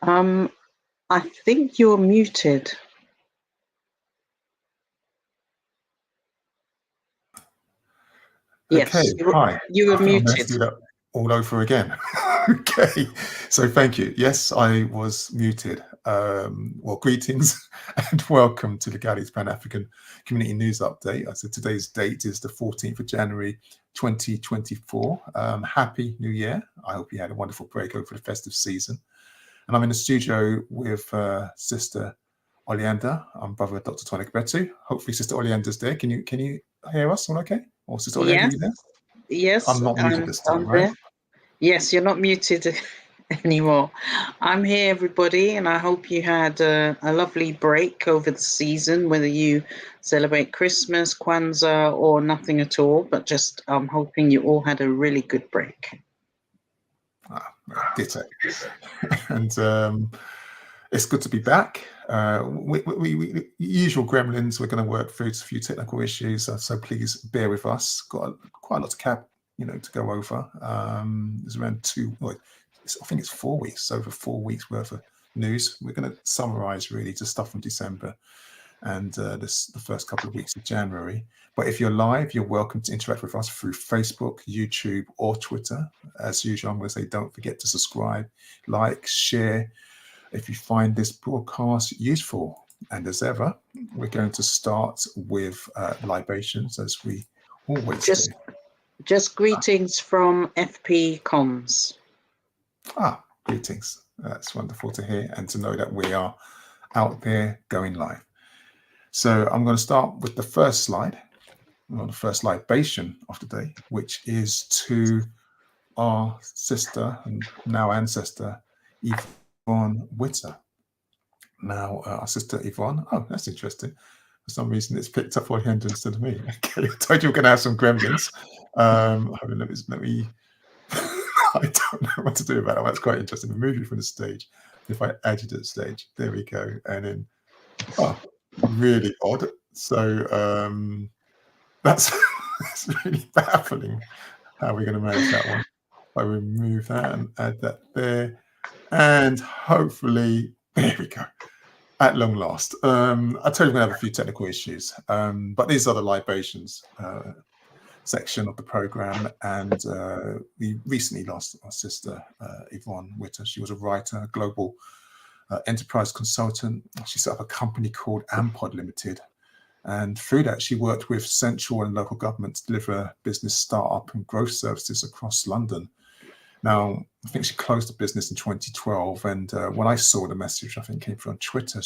I think you're muted. Okay, Yes, hi. you were I think I'm going to have to muted. do that all over again. Okay, so thank you. Yes, I was muted. Well, greetings and welcome to the Galley's Pan-African Community News Update. So today's date is the 14th of January, 2024. Happy New Year. I hope you had a wonderful break over the festive season. And I'm in the studio with Sister Oleander. I'm Brother Dr Toyin Agbetu. Hopefully Sister Oleander's there. Can you hear us all okay? Or Sister Oleander, Yes, you there? yes, I'm not muted this time, I'm right? there. Yes, you're not muted anymore. I'm here, everybody, and I hope you had a lovely break over the season, whether you celebrate Christmas, Kwanzaa, or nothing at all. But just I'm hoping you all had a really good break. Ditto. And it's good to be back. We usual gremlins. We're going to work through a few technical issues, so please bear with us. Got quite a lot to go over. There's around I think it's 4 weeks, over 4 weeks worth of news. We're going to summarize really just stuff from December and the first couple of weeks of January. But if you're live, you're welcome to interact with us through Facebook, YouTube, or Twitter. As usual, I'm going to say don't forget to subscribe, like, share if you find this broadcast useful. And as ever, we're going to start with libations, as we always do. Just greetings from FP Comms. Greetings. That's wonderful to hear and to know that we are out there going live. So I'm going to start with the first slide, the first libation of the day, which is to our sister and now ancestor, Yvonne Witter. Now, our sister Yvonne, that's interesting. For some reason, it's picked up Oleander instead of me. Okay, I told you we're going to have some gremlins. Let me I don't know what to do about it. That's quite interesting. Remove you from the stage. If I add you to the stage, there we go. And then, really odd. So that's really baffling. How are we going to manage that one? I remove that and add that there. And hopefully, there we go. At long last. I tell you, we're going to have a few technical issues. But these are the libations section of the program. And we recently lost our sister, Yvonne Witter. She was a writer, global enterprise consultant. She set up a company called Ampod Limited. And through that, she worked with central and local government to deliver business startup and growth services across London. Now, I think she closed the business in 2012. And when I saw the message, I think came from Twitter,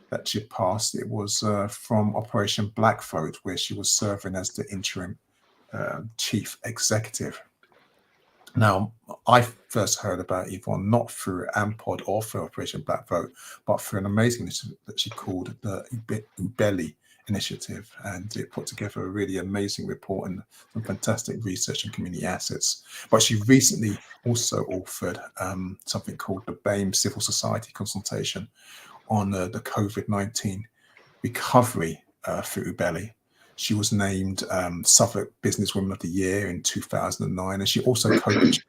that she had passed, it was from Operation Blackthroat, where she was serving as the interim chief executive. Now, I first heard about Yvonne not through Ampod or through Operation Blackthroat, but through an amazing initiative that she called the Ubeli Initiative, and it put together a really amazing report and some fantastic research and community assets. But she recently also authored something called the BAME Civil Society Consultation on the COVID-19 recovery through Ubeli. She was named Suffolk Businesswoman of the Year in 2009, and she also co-produced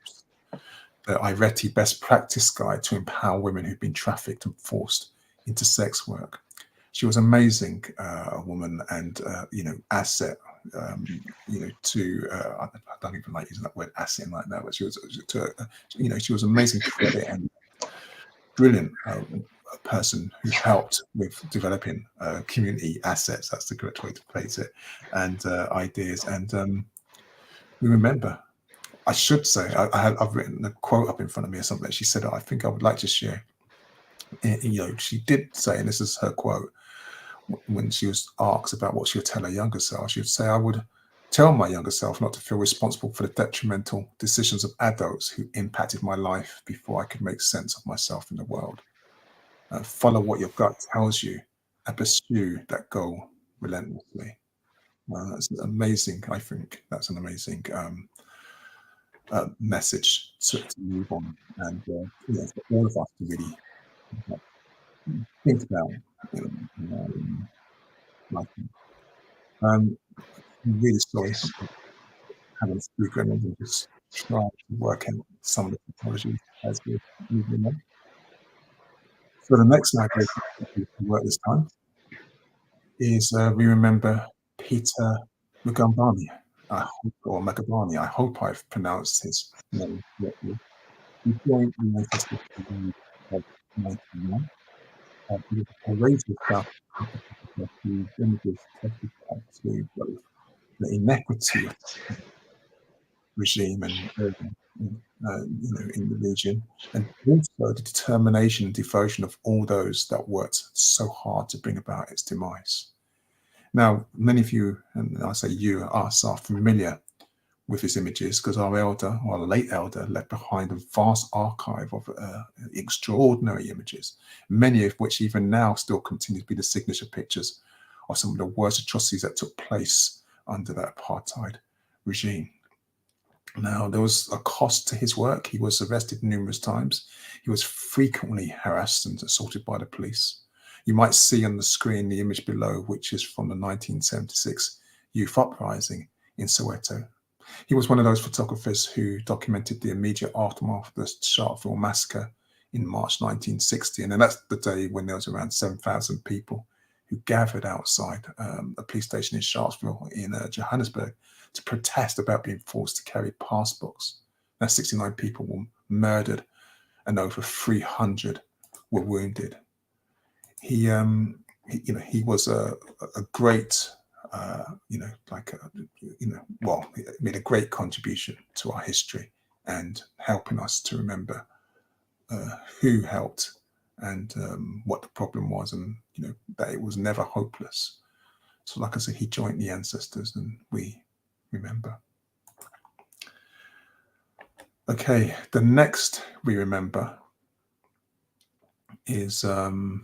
the IRETI Best Practice Guide to empower women who've been trafficked and forced into sex work. She was amazing, woman, and asset. To I don't even like using that word asset like that, but she was she was amazing credit and brilliant person who helped with developing community assets. That's the correct way to phrase it, and ideas. And we remember. I should say I've written a quote up in front of me or something. She said, I think I would like to share. She did say, and this is her quote, when she was asked about what she would tell her younger self, she would say, I would tell my younger self not to feel responsible for the detrimental decisions of adults who impacted my life before I could make sense of myself in the world. Follow what your gut tells you and pursue that goal relentlessly. That's amazing. I think that's an amazing message to move on, and for all of us to really think about. I'm really sorry for having to do and just try to work out some of the technologies as we're moving on. So the next slide we can work this time is we remember Peter Mugambani, or Magabani. I hope I've pronounced his name correctly. He joined the ancestors of 1991. He was a courageous South African whose images testified to both the inequity of the regime and in the region, and also the determination and devotion of all those that worked so hard to bring about its demise. Now, many of you, and I say you, us, are familiar with his images because our elder, or late elder, left behind a vast archive of extraordinary images, many of which even now still continue to be the signature pictures of some of the worst atrocities that took place under that apartheid regime. Now, there was a cost to his work. He was arrested numerous times. He was frequently harassed and assaulted by the police. You might see on the screen the image below, which is from the 1976 youth uprising in Soweto. He was one of those photographers who documented the immediate aftermath of the Sharpeville massacre in March 1960. And then that's the day when there was around 7,000 people who gathered outside a police station in Sharpeville in Johannesburg to protest about being forced to carry passports. Now, 69 people were murdered and over 300 were wounded. He was a great, he made a great contribution to our history and helping us to remember who helped and what the problem was, and that it was never hopeless. So, like I said, he joined the ancestors, and we remember. Okay, the next we remember is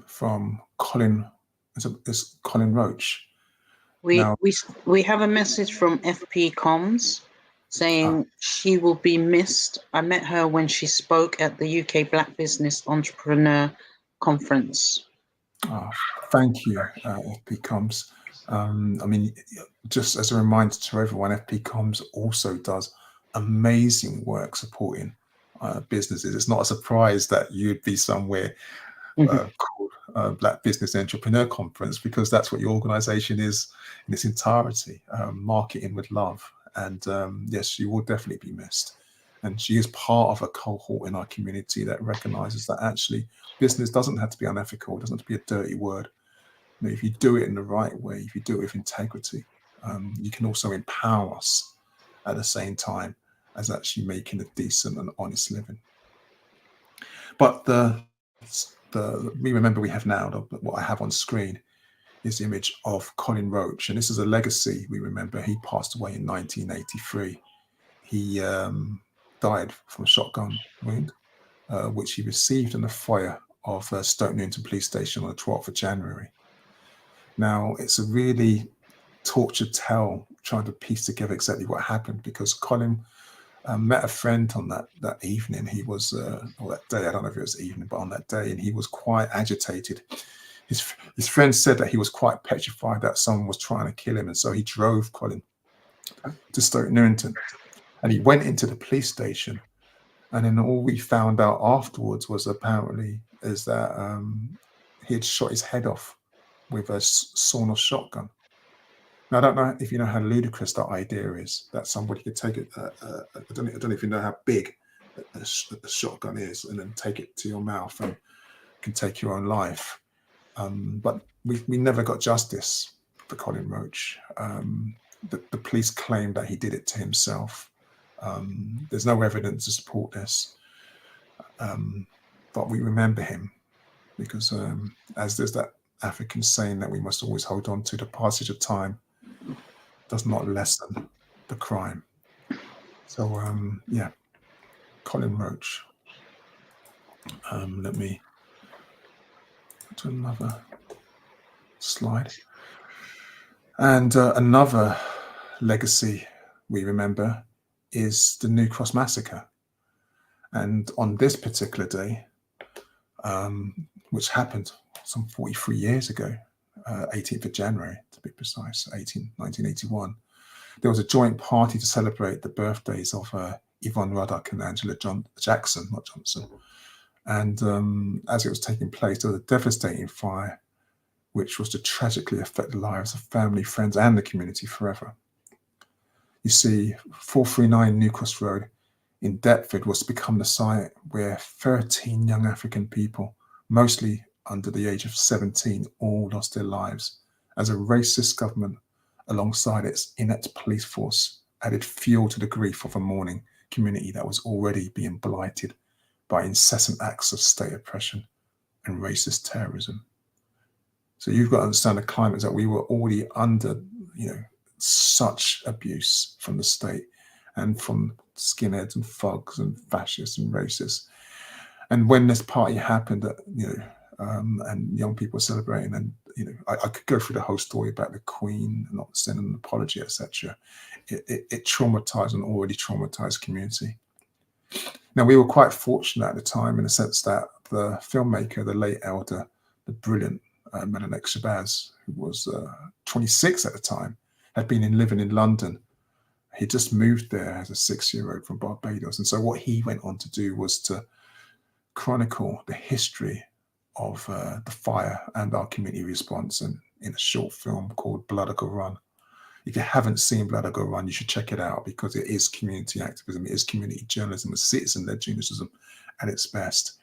from Colin. It's Colin Roach. We have a message from FP Comms saying she will be missed. I met her when she spoke at the UK Black Business Entrepreneur Conference. Thank you, FP Comms. Just as a reminder to everyone, FP Comms also does amazing work supporting businesses. It's not a surprise that you'd be somewhere called Black Business Entrepreneur Conference, because that's what your organization is in its entirety, marketing with love. And yes, she will definitely be missed. And she is part of a cohort in our community that recognizes that actually business doesn't have to be unethical, it doesn't have to be a dirty word. If you do it in the right way, if you do it with integrity, you can also empower us at the same time as actually making a decent and honest living. But we remember we have now, what I have on screen is the image of Colin Roach, and this is a legacy we remember. He passed away in 1983. He died from a shotgun wound, which he received in the foyer of Stoke Newington Police Station on the 12th of January. Now, it's a really tortured tale trying to piece together exactly what happened, because Colin met a friend on that evening. He was, or that day, I don't know if it was evening, but on that day, and he was quite agitated. His friend said that he was quite petrified that someone was trying to kill him, and so he drove Colin to Stoke Newington, and he went into the police station, and then all we found out afterwards was apparently is that he had shot his head off with a sawn-off shotgun. Now, I don't know if you know how ludicrous that idea is, that somebody could take it. I don't know if you know how big a shotgun is, and then take it to your mouth and can take your own life. But we never got justice for Colin Roach. The police claim that he did it to himself. There's no evidence to support this. But we remember him because, as there's that African saying that we must always hold on to, the passage of time does not lessen the crime. So, yeah, Colin Roach. Let me go to another slide. And another legacy we remember is the New Cross Massacre. And on this particular day, which happened some 43 years ago, 18th of January, to be precise, 1981, there was a joint party to celebrate the birthdays of Yvonne Ruddock and Angela Jackson, not Johnson. And as it was taking place, there was a devastating fire, which was to tragically affect the lives of family, friends, and the community forever. You see, 439 New Cross Road in Deptford was to become the site where 13 young African people, mostly under the age of 17, all lost their lives as a racist government, alongside its inept police force, added fuel to the grief of a mourning community that was already being blighted by incessant acts of state oppression and racist terrorism. So you've got to understand the climate that we were already under, such abuse from the state and from skinheads and thugs and fascists and racists. And when this party happened, and young people were celebrating, and I could go through the whole story about the Queen not sending an apology, etc. It traumatized an already traumatized community. Now, we were quite fortunate at the time in the sense that the filmmaker, the late elder, the brilliant Menelik Shabazz, who was 26 at the time, had been living in London. He just moved there as a 6-year-old from Barbados. And so what he went on to do was to chronicle the history of the fire and our community response in a short film called Blood Go Run. If you haven't seen Blood Go Run, you should check it out, because it is community activism, it is community journalism, it's citizen-led journalism at its best.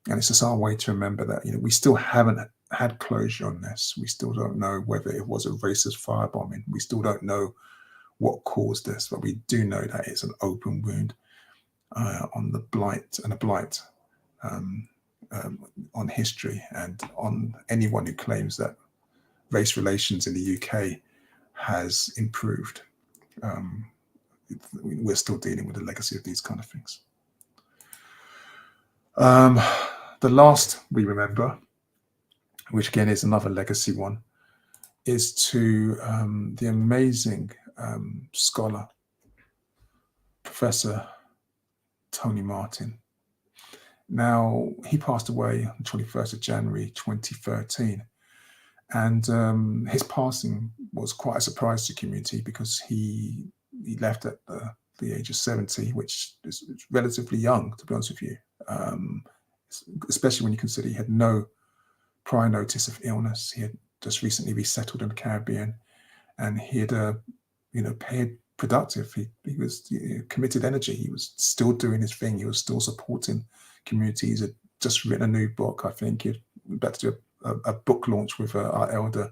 And it's just our way to remember that we still haven't had closure on this. We still don't know whether it was a racist firebombing. We still don't know what caused this, but we do know that it's an open wound on the blight and a blight on history and on anyone who claims that race relations in the UK has improved. We're still dealing with the legacy of these kind of things. The last we remember, which again is another legacy one, is to the amazing scholar, Professor Tony Martin. Now, he passed away on the 21st of January 2013. And his passing was quite a surprise to the community, because he left at the age of 70, which is relatively young, to be honest with you, especially when you consider he had no prior notice of illness. He had just recently resettled in the Caribbean, and he had, paid productive. He was committed energy. He was still doing his thing. He was still supporting communities. He had just written a new book. I think he'd about to do a book launch with our elder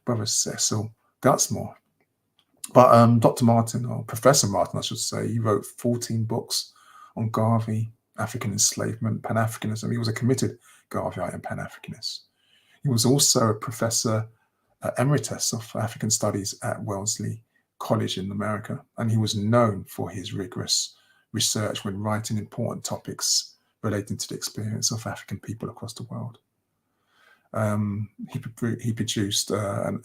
brother Cecil Gutsmore. But Dr. Martin, or Professor Martin, I should say, he wrote 14 books on Garvey, African enslavement, Pan-Africanism. He was a committed Garveyite and Pan-Africanist. He was also a professor emeritus of African studies at Wellesley College in America, and he was known for his rigorous research when writing important topics relating to the experience of African people across the world. He produced an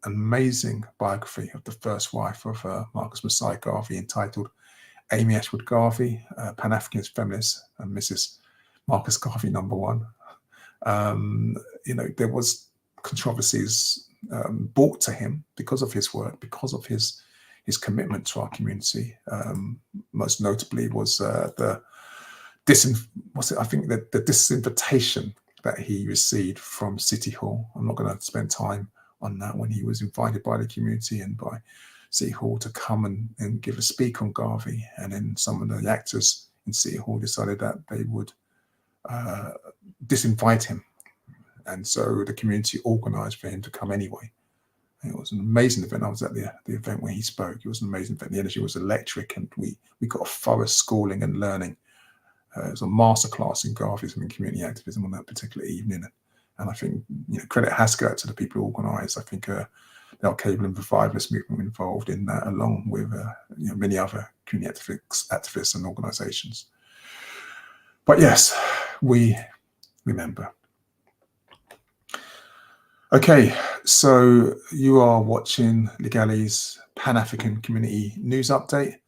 amazing biography of the first wife of Marcus Messiah Garvey, entitled Amy Ashwood Garvey, Pan-Africanist feminist, and Mrs. Marcus Garvey #1. There was controversies brought to him because of his work, because of his commitment to our community. Most notably was the disinvitation that he received from City Hall. I'm not going to spend time on that, when he was invited by the community and by City Hall to come and give a speak on Garvey. And then some of the actors in City Hall decided that they would disinvite him. And so the community organised for him to come anyway. And it was an amazing event. I was at the event where he spoke. It was an amazing event. The energy was electric, and we got a thorough schooling and learning. It was a masterclass in Garveyism and community activism on that particular evening. And I think credit has to go out to the people who organised. I think the Al Cable and Revivalist movement were involved in that, along with many other community activists and organisations. But yes, we remember. Okay, so you are watching Legali's Pan-African Community News Update.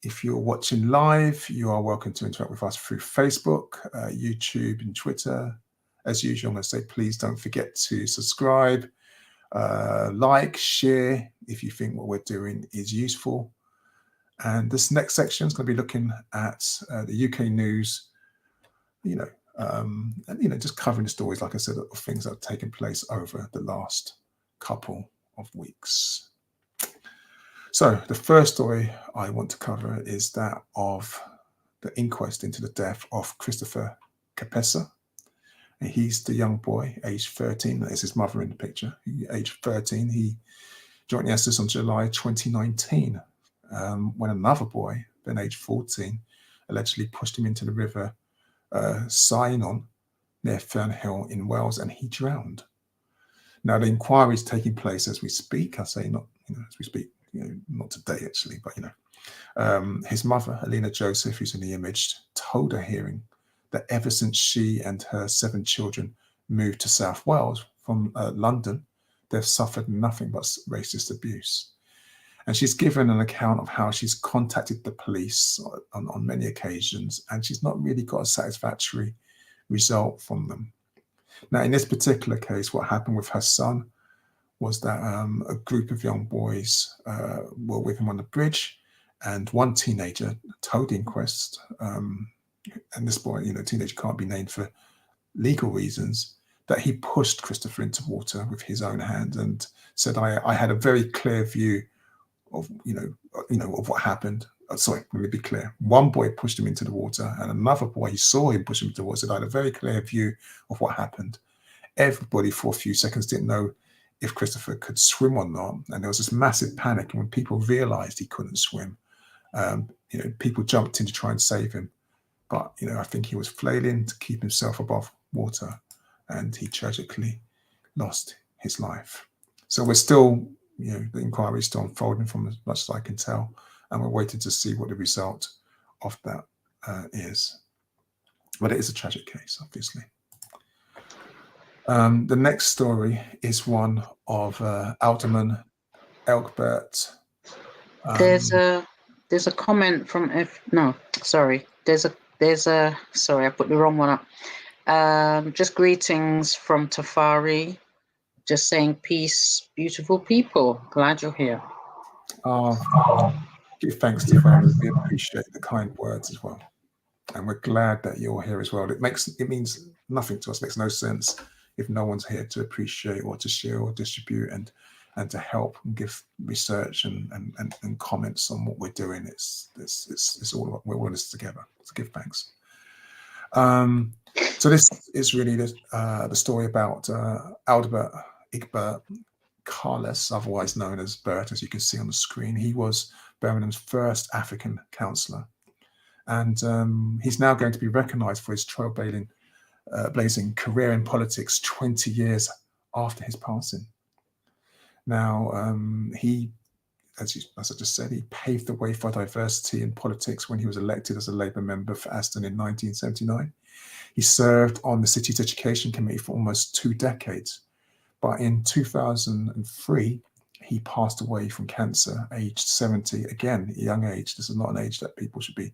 If you're watching live, you are welcome to interact with us through Facebook, YouTube, and Twitter. As usual, I'm going to say, please don't forget to subscribe, like, share if you think what we're doing is useful. And this next section is going to be looking at the UK news and just covering the stories, like I said, of things that have taken place over the last couple of weeks. So the first story I want to cover is that of the inquest into the death of Christopher Capessa. And he's the young boy, aged 13. That is his mother in the picture. Aged 13. He joined the SS on July 2019, when another boy, then aged 14, allegedly pushed him into the river Cynon near Fernhill in Wales, and he drowned. Now the inquiry is taking place as we speak. I say not, as we speak, not today actually, but his mother, Alina Joseph, who's in the image, told a hearing that ever since she and her 7 children moved to South Wales from London, they've suffered nothing but racist abuse. And she's given an account of how she's contacted the police on many occasions, and she's not really got a satisfactory result from them. Now, in this particular case, what happened with her son was that a group of young boys were with him on the bridge, and one teenager told the inquest, and this boy, teenager can't be named for legal reasons, that he pushed Christopher into water with his own hand and said, I had a very clear view of, of what happened. Sorry, let me be clear. One boy pushed him into the water, and another boy, he saw him push him into the water, said, I had a very clear view of what happened. Everybody for a few seconds didn't know if Christopher could swim or not. And there was this massive panic. And when people realized he couldn't swim, people jumped in to try and save him. But, I think he was flailing to keep himself above water, and he tragically lost his life. So we're still, the inquiry is still unfolding from as much as I can tell, and we're waiting to see what the result of that is. But it is a tragic case, obviously. The next story is one of Alderman Egbert. There's a comment from sorry, I put the wrong one up. Just greetings from Tafari, just saying peace, beautiful people. Glad you're here. Give thanks to Tafari. We appreciate the kind words as well, and we're glad that you're here as well. It means nothing to us. It makes no sense if no one's here to appreciate or to share or distribute and to help and give research and comments on what we're doing. It's all about, we're all in this together. So give thanks. So this is really the story about Aldebert Egbert Carles, otherwise known as Bert, as you can see on the screen. He was Birmingham's first African councillor, and he's now going to be recognised for his trailblazing career in politics 20 years after his passing. Now, he, as I just said, he paved the way for diversity in politics when he was elected as a Labour member for Aston in 1979. He served on the city's education committee for almost 2 decades. But in 2003, he passed away from cancer, aged 70. Again, a young age. This is not an age that people should be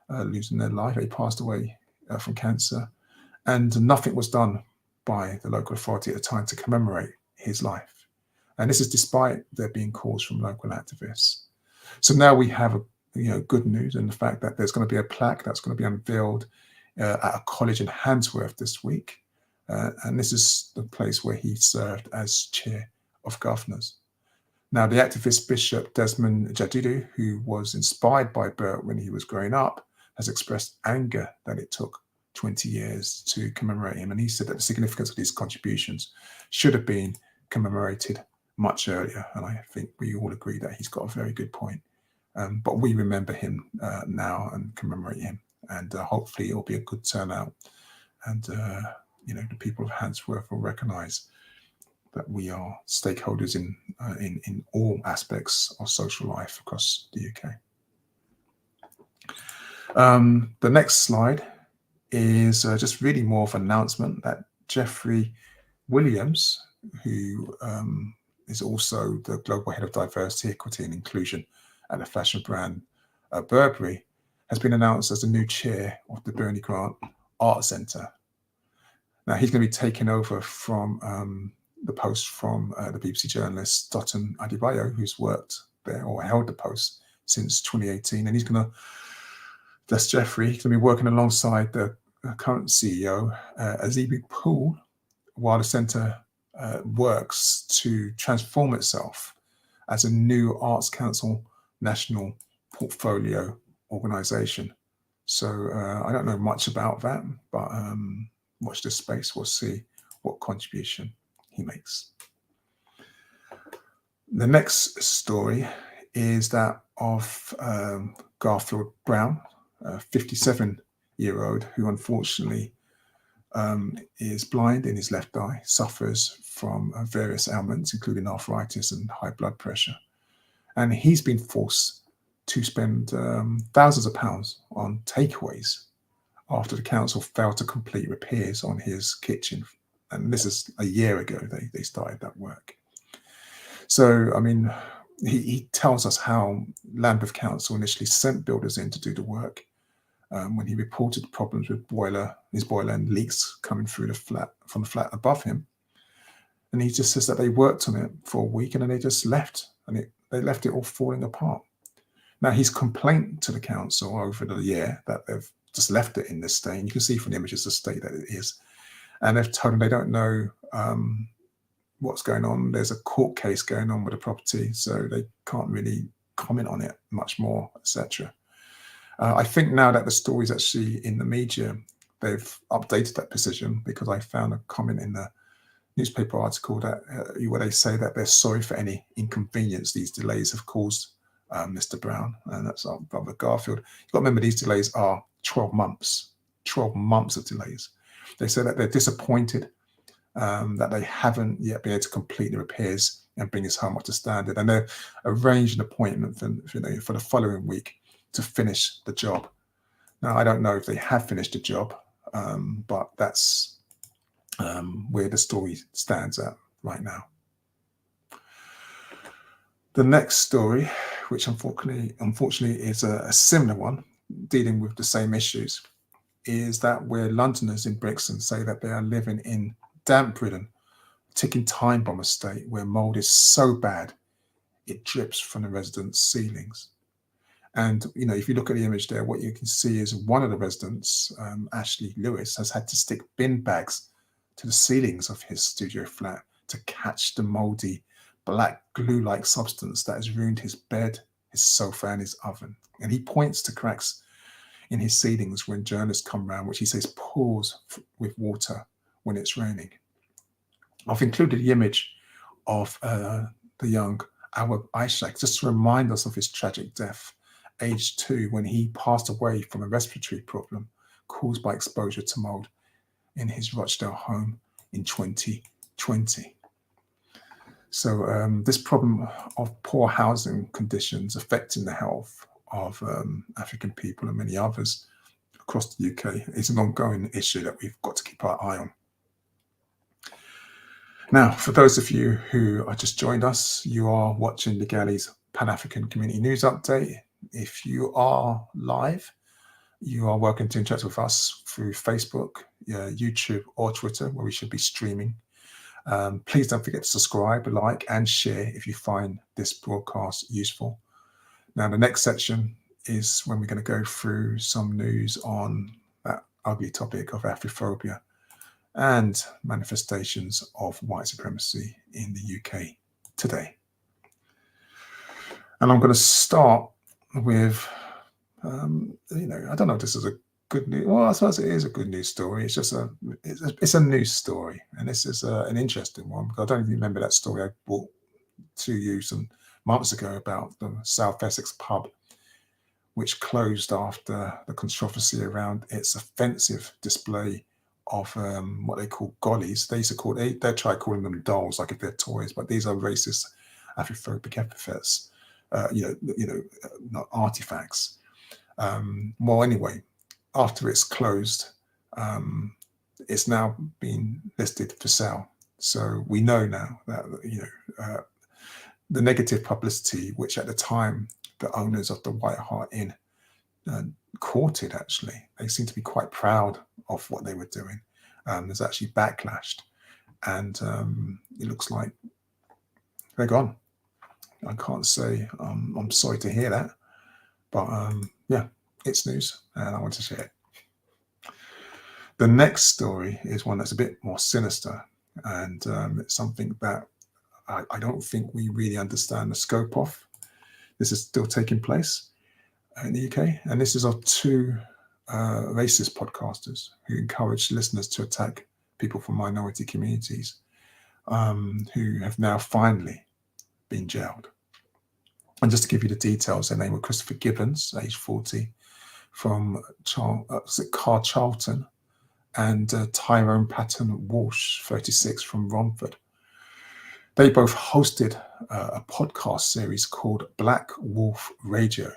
losing their life. He passed away from cancer, and nothing was done by the local authority at the time to commemorate his life. And this is despite there being calls from local activists. So now we have good news in the fact that there's going to be a plaque that's going to be unveiled at a college in Handsworth this week. And this is the place where he served as chair of governors. Now, the activist Bishop Desmond Jadidu, who was inspired by Bert when he was growing up, has expressed anger that it took 20 years to commemorate him. And he said that the significance of his contributions should have been commemorated much earlier. And I think we all agree that he's got a very good point. But we remember him now and commemorate him. And hopefully it'll be a good turnout. And, the people of Handsworth will recognise that we are stakeholders in all aspects of social life across the UK. The next slide is just really more of an announcement that Jeffrey Williams, who is also the Global Head of Diversity, Equity and Inclusion at the fashion brand Burberry, has been announced as the new chair of the Bernie Grant Art Centre. Now, he's going to be taking over from the post from the BBC journalist Dotun Adebayo, who's worked there or held the post since 2018. And that's Jeffrey. He's going to be working alongside the current CEO, Azibi Pool, while the centre works to transform itself as a new Arts Council national portfolio organisation. So I don't know much about that, but watch this space. We'll see what contribution he makes. The next story is that of Garfield Brown, a 57-year-old who unfortunately is blind in his left eye, suffers from various ailments, including arthritis and high blood pressure. And he's been forced to spend thousands of pounds on takeaways after the council failed to complete repairs on his kitchen. And this is a year ago they started that work. So, I mean, he tells us how Lambeth Council initially sent builders in to do the work when he reported problems with his boiler and leaks coming through from the flat above him. And he just says that they worked on it for a week and then they just left, and they left it all falling apart. Now, his complaint to the council over the year that they've just left it in this state, and you can see from the images the state that it is, and they've told him they don't know what's going on. There's a court case going on with the property, so they can't really comment on it much more, etc. I think now that the story's actually in the media, they've updated that position, because I found a comment in the newspaper article that where they say that they're sorry for any inconvenience these delays have caused Mr. Brown, and that's our brother Garfield. You've got to remember, these delays are 12 months of delays. They say that they're disappointed that they haven't yet been able to complete the repairs and bring his home up to standard, and they've arranged an appointment for the following week to finish the job. Now, I don't know if they have finished the job, but that's where the story stands at right now. The next story, which unfortunately is a similar one, dealing with the same issues, is that where Londoners in Brixton say that they are living in damp-ridden, ticking time bomb estate where mould is so bad it drips from the residents' ceilings. And, you know, if you look at the image there, what you can see is one of the residents, Ashley Lewis, has had to stick bin bags to the ceilings of his studio flat to catch the mouldy black glue-like substance that has ruined his bed, his sofa and his oven. And he points to cracks in his ceilings when journalists come round, which he says pours with water when it's raining. I've included the image of the young Awad Ishak just to remind us of his tragic death, aged 2, when he passed away from a respiratory problem caused by exposure to mould in his Rochdale home in 2020. So this problem of poor housing conditions affecting the health of African people and many others across the UK is an ongoing issue that we've got to keep our eye on. Now, for those of you who are just joined us, you are watching the Galleys Pan-African Community News Update. If you are live, you are welcome to interact with us through Facebook, YouTube or Twitter, where we should be streaming. Please don't forget to subscribe, like and share if you find this broadcast useful. Now, the next section is when we're going to go through some news on that ugly topic of Afrophobia and manifestations of white supremacy in the UK today. And I'm going to start with, I don't know if this is a good news. Well, I suppose it is a good news story. It's just it's a news story, and this is an interesting one, because I don't even remember that story I brought to you some months ago about the South Essex pub, which closed after the controversy around its offensive display of what they call gollies. They used to call they try calling them dolls, like if they're toys, but these are racist, Afrophobic epithets. Not artifacts. Well, anyway, after it's closed, it's now been listed for sale. So we know now that the negative publicity, which at the time the owners of the White Hart Inn courted, actually, they seem to be quite proud of what they were doing. There's actually backlash, and it looks like they're gone. I can't say I'm sorry to hear that, but yeah, it's news and I want to share it. The next story is one that's a bit more sinister, and it's something that I don't think we really understand the scope of. This is still taking place in the UK, and this is of two racist podcasters who encourage listeners to attack people from minority communities, who have now finally been jailed. And just to give you the details, their name was Christopher Gibbons, age 40, from Charlton, and Tyrone Patton Walsh, 36, from Romford. They both hosted a podcast series called Black Wolf Radio,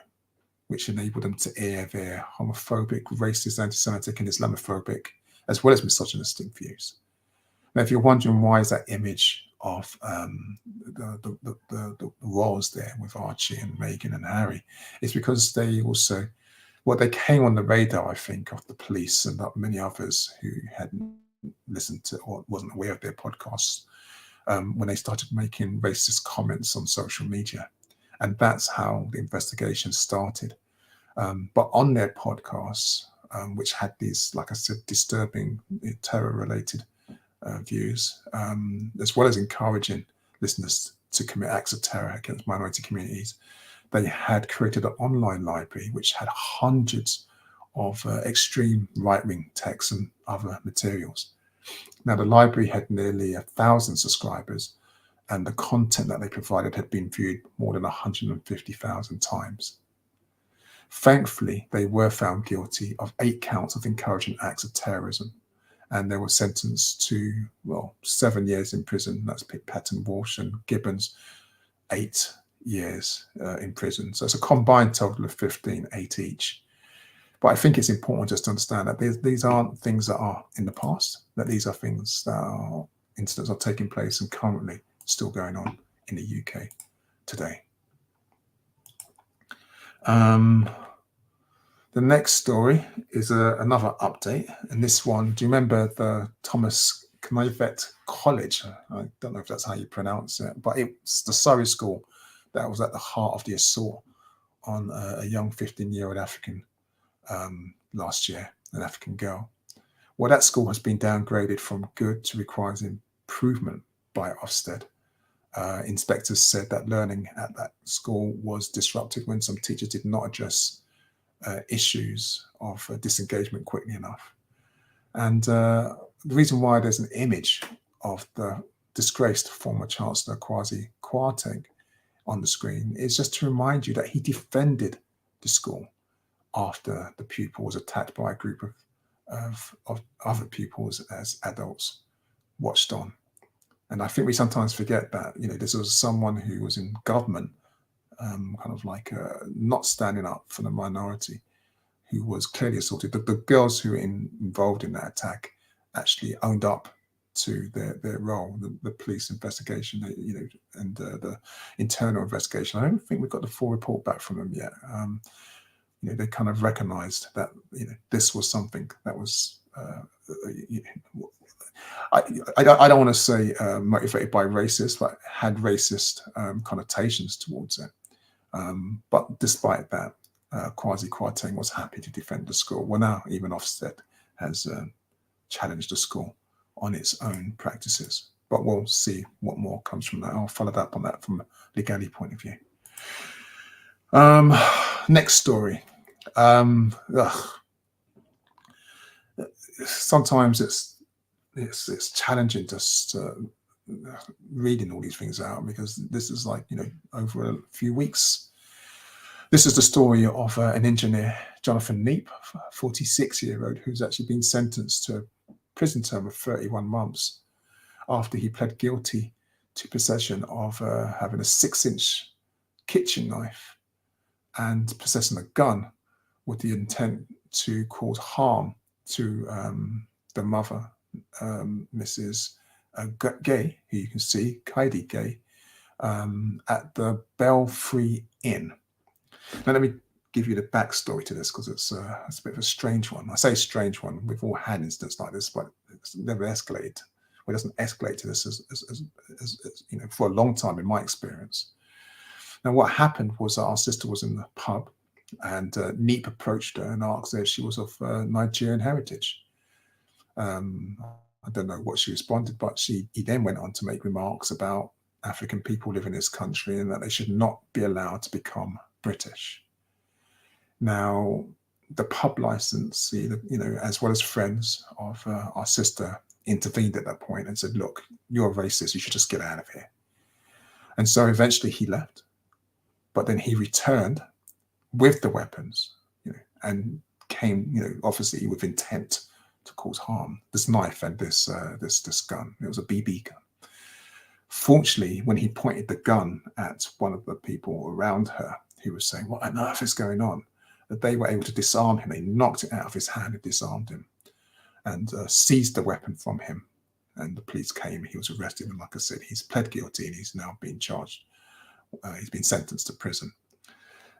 which enabled them to air their homophobic, racist, anti-Semitic, and Islamophobic, as well as misogynistic views. Now, if you're wondering why is that image of the roles there with Archie and Meghan and Harry, it's because they also, they came on the radar, I think, of the police and many others who hadn't listened to or wasn't aware of their podcasts when they started making racist comments on social media. And that's how the investigation started. But on their podcasts, which had these, like I said, disturbing terror-related views, as well as encouraging listeners to commit acts of terror against minority communities, they had created an online library which had hundreds of extreme right-wing texts and other materials. Now, the library had nearly 1,000 subscribers, and the content that they provided had been viewed more than 150,000 times. Thankfully, they were found guilty of 8 counts of encouraging acts of terrorism, and they were sentenced to, 7 years in prison. That's Patton Walsh, and Gibbons 8 years in prison. So it's a combined total of 15, 8 each. But I think it's important just to understand that these aren't things that are in the past, that these are things that are incidents are taking place and currently still going on in the UK today. The next story is another update, and this one, do you remember the Thomas Knivet College? I don't know if that's how you pronounce it, but it's the Surrey school that was at the heart of the assault on a young 15-year-old African last year, an African girl. Well, that school has been downgraded from good to requires improvement by Ofsted. Inspectors said that learning at that school was disrupted when some teachers did not address issues of disengagement quickly enough. And the reason why there's an image of the disgraced former Chancellor Kwasi Kwarteng on the screen is just to remind you that he defended the school after the pupil was attacked by a group of other pupils as adults watched on. And I think we sometimes forget that, this was someone who was in government, not standing up for the minority, who was clearly assaulted. The girls who were involved in that attack actually owned up to their role, the police investigation, and the internal investigation. I don't think we've got the full report back from them yet. They kind of recognised that this was something that was I don't want to say motivated by racist, but had racist connotations towards it. But despite that, Kwasi Kwarteng was happy to defend the school. Well, now even Ofsted has challenged the school on its own practices. But we'll see what more comes from that. I'll follow up on that from a legality point of view. Next story. Sometimes it's challenging just reading all these things out, because this is over a few weeks. This is the story of an engineer, Jonathan Neep, 46-year-old, who's actually been sentenced to a prison term of 31 months after he pled guilty to possession of having a 6-inch kitchen knife and possessing a gun with the intent to cause harm to the mother, Mrs. Gay, who you can see, Kaidi Gay, at the Belfry Inn. Now, let me give you the backstory to this, because it's a bit of a strange one. I say strange one. We've all had incidents like this, but it's never escalated. Well, it doesn't escalate to this as for a long time in my experience. Now, what happened was that our sister was in the pub, and Neep approached her and asked her if she was of Nigerian heritage. I don't know what she responded, but he then went on to make remarks about African people living in this country and that they should not be allowed to become British. Now, the pub license, as well as friends of our sister, intervened at that point and said, "Look, you're a racist. You should just get out of here." And so eventually he left, but then he returned with the weapons, and came, obviously with intent to cause harm. This knife and this gun. It was a BB gun. Fortunately, when he pointed the gun at one of the people around her, who was saying, "What on earth is going on?" that they were able to disarm him. They knocked it out of his hand and disarmed him, and seized the weapon from him. And the police came. He was arrested, and like I said, he's pled guilty and he's now being charged. He's been sentenced to prison.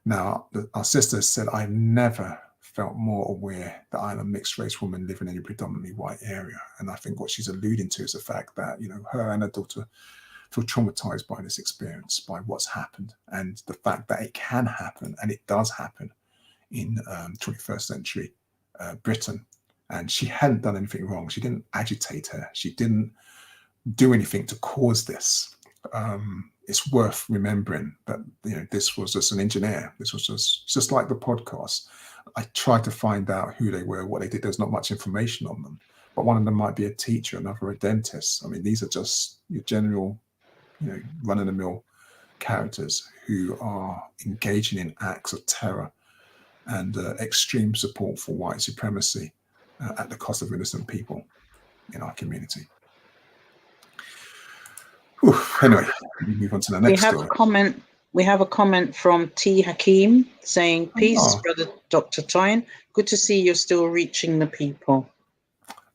Now, our sister said, "I never felt more aware that I'm a mixed race woman living in a predominantly white area." And I think what she's alluding to is the fact that, her and her daughter feel traumatized by this experience, by what's happened, and the fact that it can happen, and it does happen in 21st century Britain. And she hadn't done anything wrong. She didn't agitate her. She didn't do anything to cause this. It's worth remembering that this was just an engineer. This was just like the podcast. I tried to find out who they were, what they did. There's not much information on them, but one of them might be a teacher, another a dentist. I mean, these are just your general, run-of-the-mill characters who are engaging in acts of terror and extreme support for white supremacy at the cost of innocent people in our community. Whew. Anyway, we move on to the next story. We have a comment from T. Hakim saying, "Peace, Brother Dr. Toyin. Good to see you're still reaching the people."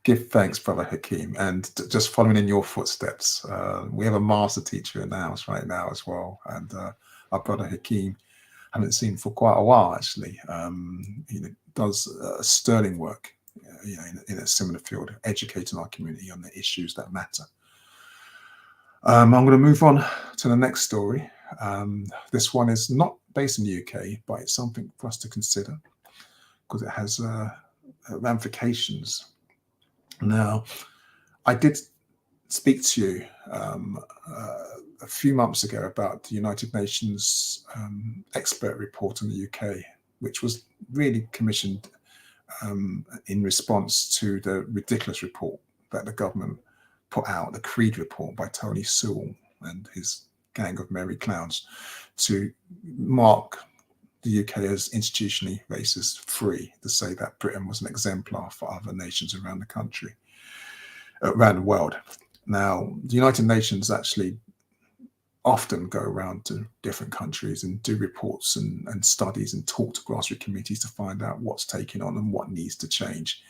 Give thanks, Brother Hakim, and just following in your footsteps. We have a master teacher in the house right now as well, and our Brother Hakim, haven't seen for quite a while actually. Does sterling work, in a similar field, educating our community on the issues that matter. I'm going to move on to the next story. This one is not based in the UK, but it's something for us to consider because it has ramifications. Now, I did speak to you a few months ago about the United Nations expert report on the UK, which was really commissioned in response to the ridiculous report that the government put out, the Creed report by Tony Sewell and his gang of merry clowns, to mark the UK as institutionally racist free, to say that Britain was an exemplar for other nations around the world. Now, the United Nations actually often go around to different countries and do reports and studies and talk to grassroots communities to find out what's taking on and what needs to change.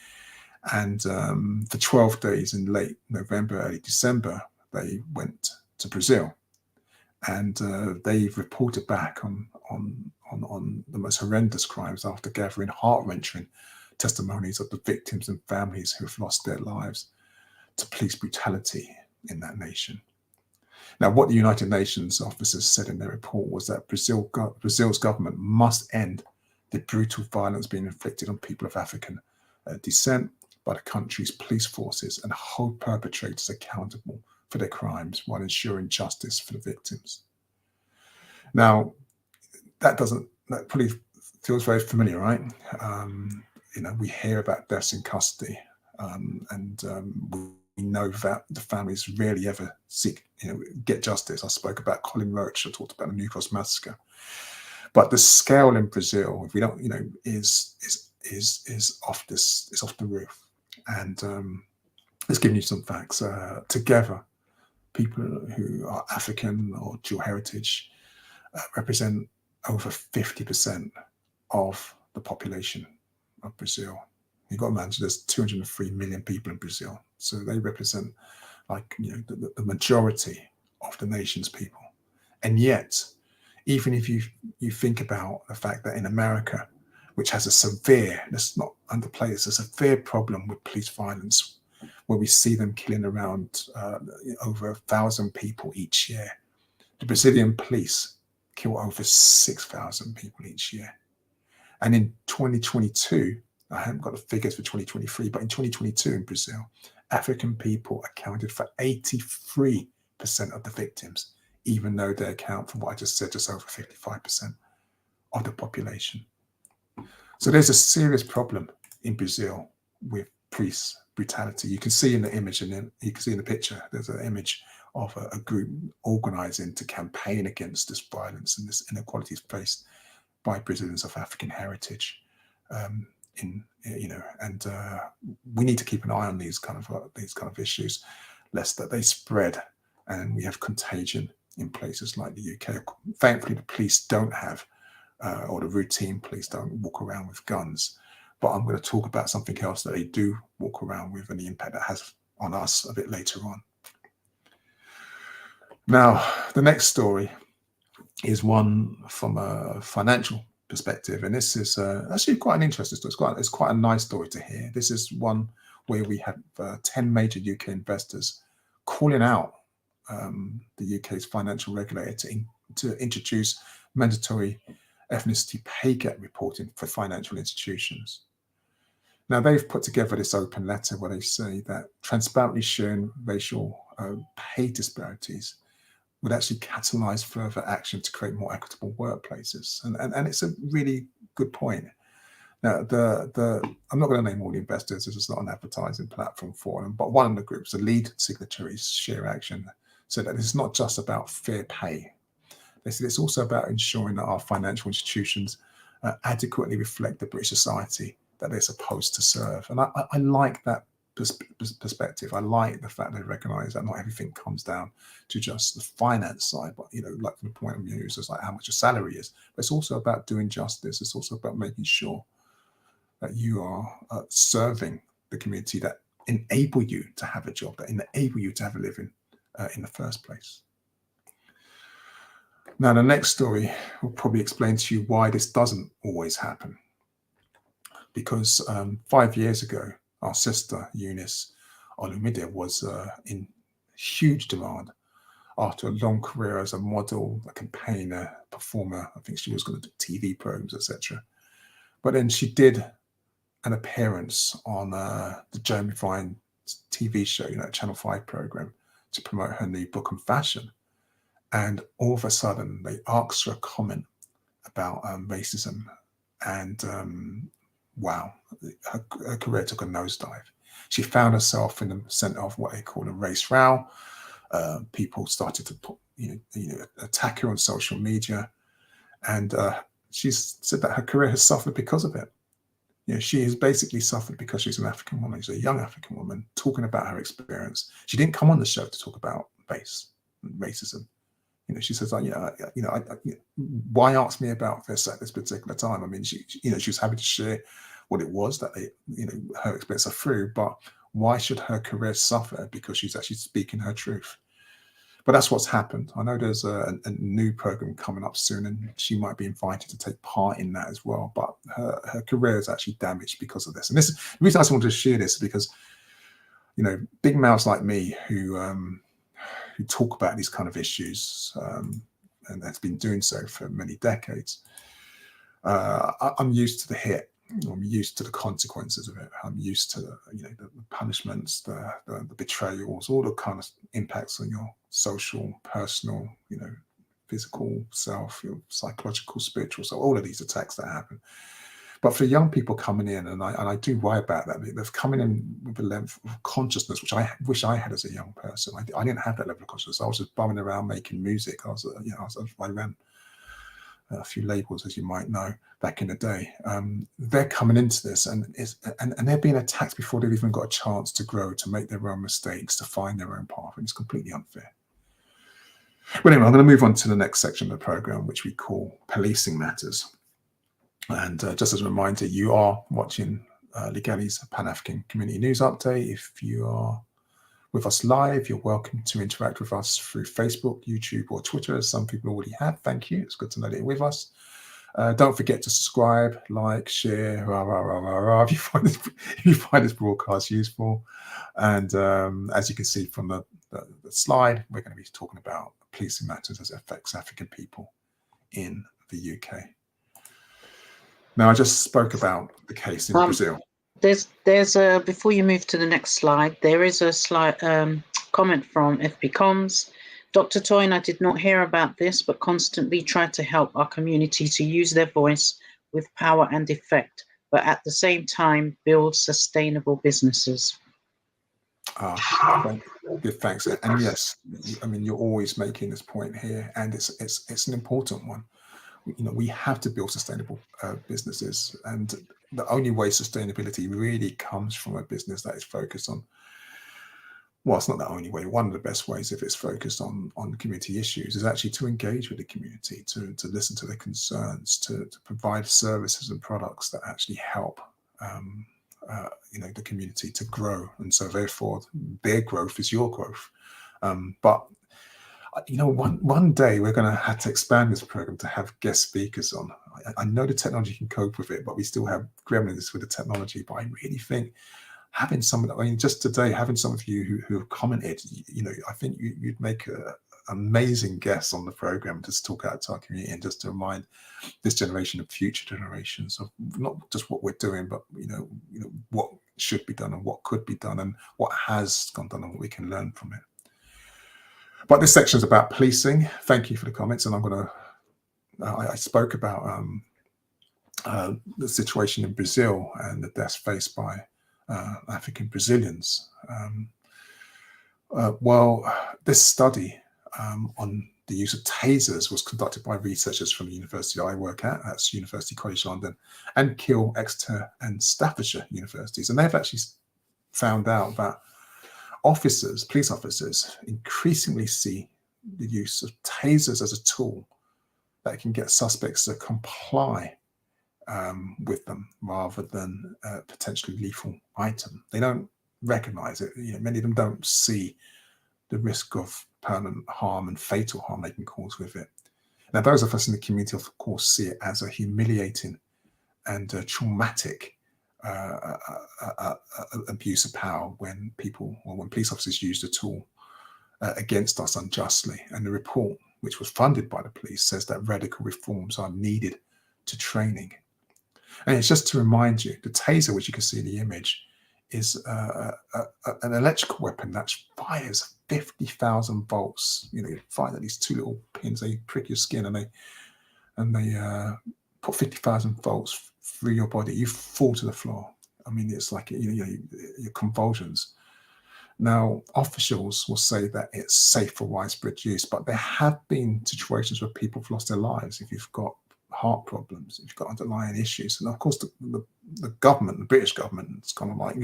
And for 12 days in late November, early December, they went to Brazil, and they've reported back on the most horrendous crimes after gathering heart-wrenching testimonies of the victims and families who have lost their lives to police brutality in that nation. Now, what the United Nations officers said in their report was that Brazil's government must end the brutal violence being inflicted on people of African descent by the country's police forces and hold perpetrators accountable for their crimes while ensuring justice for the victims. Now, that probably feels very familiar, right? We hear about deaths in custody, and we know that the families rarely ever get justice. I spoke about Colin Roach. I talked about the New Cross massacre, but the scale in Brazil, if we don't, is off the roof. And let's give you some facts. Together, people who are African or dual heritage represent over 50% of the population of Brazil. You've got to imagine there's 203 million people in Brazil, so they represent the majority of the nation's people. And yet, even if you think about the fact that in America, which has a severe, let's not underplay this, a severe problem with police violence, where we see them killing around over 1,000 people each year. The Brazilian police kill over 6,000 people each year. And in 2022, I haven't got the figures for 2023, but in 2022 in Brazil, African people accounted for 83% of the victims, even though they account for what I just said, just over 55% of the population. So there's a serious problem in Brazil with police brutality. You can see in the image, and then you can see in the picture, there's an image of a group organizing to campaign against this violence and this inequalities faced by Brazilians of African heritage. We need to keep an eye on these kind of issues, lest that they spread and we have contagion in places like the UK. Thankfully, the police don't have, or the routine police don't walk around with guns. But I'm going to talk about something else that they do walk around with and the impact that has on us a bit later on. Now, the next story is one from a financial perspective, and this is actually quite an interesting story. It's quite a nice story to hear. This is one where we have 10 major UK investors calling out the UK's financial regulator to introduce mandatory ethnicity pay gap reporting for financial institutions. Now, they've put together this open letter where they say that transparently sharing racial pay disparities would actually catalyze further action to create more equitable workplaces. And it's a really good point. Now, I'm not going to name all the investors, this is not an advertising platform for them, but one of the groups, the lead signatories, Share Action, said that it's not just about fair pay. They said it's also about ensuring that our financial institutions adequately reflect the British society that they're supposed to serve. And I like that perspective. I like the fact they recognise that not everything comes down to just the finance side, but like from the point of view, it's just like how much your salary is. But it's also about doing justice. It's also about making sure that you are serving the community that enable you to have a job, that enable you to have a living in the first place. Now, the next story will probably explain to you why this doesn't always happen. Because 5 years ago, our sister, Eunice Olumide, was in huge demand after a long career as a model, a campaigner, performer. I think she was going to do TV programs, etc. But then she did an appearance on the Jeremy Vine TV show, Channel 5 program, to promote her new book on fashion. And all of a sudden, they asked her a comment about racism, and wow, her career took a nosedive. She found herself in the center of what they call a race row. People started to attack her on social media, and she's said that her career has suffered because of it. She has basically suffered because she's an African woman. She's a young African woman talking about her experience. She didn't come on the show to talk about racism. She says, why ask me about this at this particular time? I mean, she was happy to share what it was that her experience are through, but why should her career suffer because she's actually speaking her truth? But that's what's happened. I know there's a new program coming up soon, and she might be invited to take part in that as well. But her career is actually damaged because of this. And the reason I wanted to share this is because, big mouths like me who talk about these kind of issues, and that's been doing so for many decades. I'm used to the hit. I'm used to the consequences of it. I'm used to the punishments, the betrayals, all the kind of impacts on your social, personal, physical self, your psychological, spiritual, so all of these attacks that happen. But for young people coming in, and I do worry about that, they're coming in with a level of consciousness, which I wish I had as a young person. I didn't have that level of consciousness. I was just bumming around making music. I ran a few labels, as you might know, back in the day. They're coming into this, and they're being attacked before they've even got a chance to grow, to make their own mistakes, to find their own path, and it's completely unfair. But anyway, I'm going to move on to the next section of the program, which we call Policing Matters. And just as a reminder, you are watching Legali's Pan-African Community News Update. If you are with us live, you're welcome to interact with us through Facebook, YouTube, or Twitter, as some people already have. Thank you. It's good to know that you're with us. Don't forget to subscribe, like, share, if you find this broadcast useful. And as you can see from the slide, we're going to be talking about policing matters as it affects African people in the UK. Now, I just spoke about the case in Um, Brazil. there's a before you move to the next slide, there is a slide comment from FB Comms. Dr. Toyin, I did not hear about this, but constantly try to help our community to use their voice with power and effect, but at the same time build sustainable businesses. Good, thanks. And yes, I mean, you're always making this point here, and it's an important one. We have to build sustainable businesses, and the only way sustainability really comes from a business that is focused on, well, it's not the only way. One of the best ways, if it's focused on community issues, is actually to engage with the community, to listen to their concerns, to provide services and products that actually help the community to grow. And so therefore their growth is your growth. But one day we're going to have to expand this program to have guest speakers on. I know the technology can cope with it, but we still have gremlins with the technology. But I really think having just today, having some of you who have commented, I think you'd make a amazing guests on the program to talk out to our community and just to remind this generation and future generations of not just what we're doing, but what should be done and what could be done and what has gone done and what we can learn from it. But this section is about policing. Thank you for the comments, and I'm going to. I spoke about the situation in Brazil and the deaths faced by African Brazilians. This study on the use of tasers was conducted by researchers from the university I work at, that's University College London, and Keele, Exeter, and Staffordshire universities. And they've actually found out that police officers, increasingly see the use of tasers as a tool that can get suspects to comply with them rather than a potentially lethal item. They don't recognize it. Many of them don't see the risk of permanent harm and fatal harm they can cause with it. Now, those of us in the community, of course, see it as a humiliating and traumatic abuse of power when police officers use the tool against us unjustly. And the report, which was funded by the police, says that radical reforms are needed to training. And it's just to remind you, the taser, which you can see in the image, is an electrical weapon that fires 50,000 volts. You fire these two little pins, they prick your skin, and they put 50,000 volts through your body. You fall to the floor. I mean, it's like your convulsions. Now, officials will say that it's safe for widespread use, but there have been situations where people have lost their lives. If you've got heart problems, if you've got underlying issues, and of course the government, the British government, it's kind of like,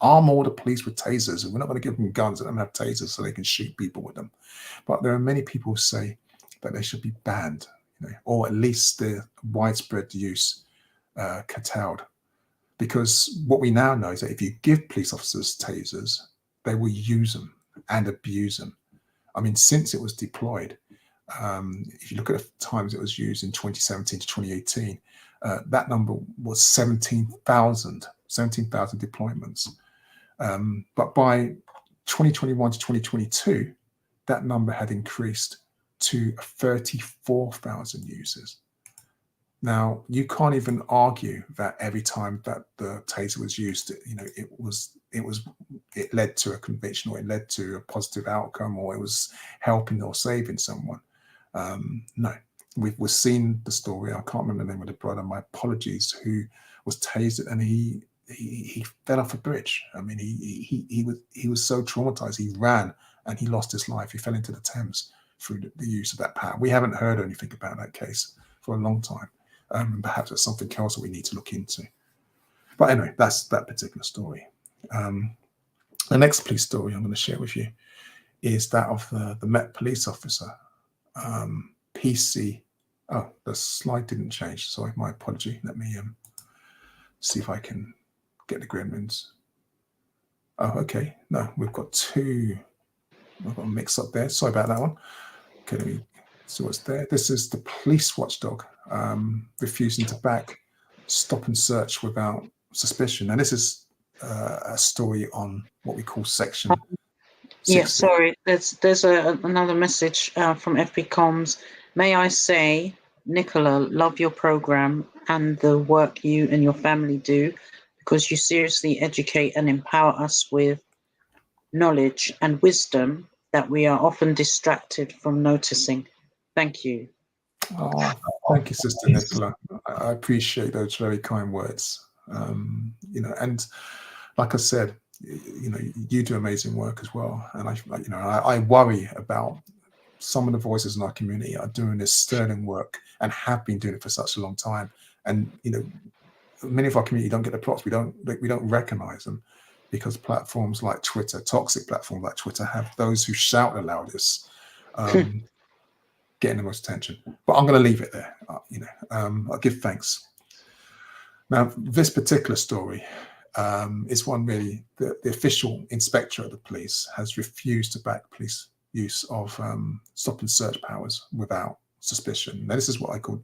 arm all the police with tasers, and we're not going to give them guns, let them have tasers so they can shoot people with them. But there are many people who say that they should be banned, or at least the widespread use curtailed. Because what we now know is that if you give police officers tasers, they will use them and abuse them. I mean, since it was deployed, if you look at the times it was used in 2017 to 2018, that number was 17,000 deployments. But by 2021 to 2022, that number had increased to 34,000 users. Now, you can't even argue that every time that the taser was used, it led to a conviction, or it led to a positive outcome, or it was helping or saving someone. No, we've seen the story. I can't remember the name of the brother. My apologies. Who was tased and he fell off a bridge. I mean, he was so traumatized. He ran and he lost his life. He fell into the Thames through the use of that power. We haven't heard anything about that case for a long time. Perhaps it's something else that we need to look into. But anyway, that's that particular story. The next police story I'm going to share with you is that of the Met police officer, PC. Oh, the slide didn't change. Sorry, my apology. Let me see if I can get the gremlins. Oh, okay. No, we've got two. I've got a mix up there. Sorry about that one. Okay, let me see what's there. This is the police watchdog refusing to back stop and search without suspicion. And this is a story on what we call section 60. Yeah, sorry. There's another message from FB Comms. May I say, Nicola, love your program and the work you and your family do, because you seriously educate and empower us with knowledge and wisdom that we are often distracted from noticing. Thank you. Oh, thank you, Sister Nicola. I appreciate those very kind words. And like I said, you do amazing work as well. And I worry about some of the voices in our community are doing this sterling work and have been doing it for such a long time. And many of our community don't get the props. We don't recognize them because platforms like Twitter, toxic platforms like Twitter, have those who shout the loudest. Getting the most attention. But I'm going to leave it there. I'll give thanks. Now, this particular story is one really, the official inspector of the police has refused to back police use of stop and search powers without suspicion. Now, this is what I call,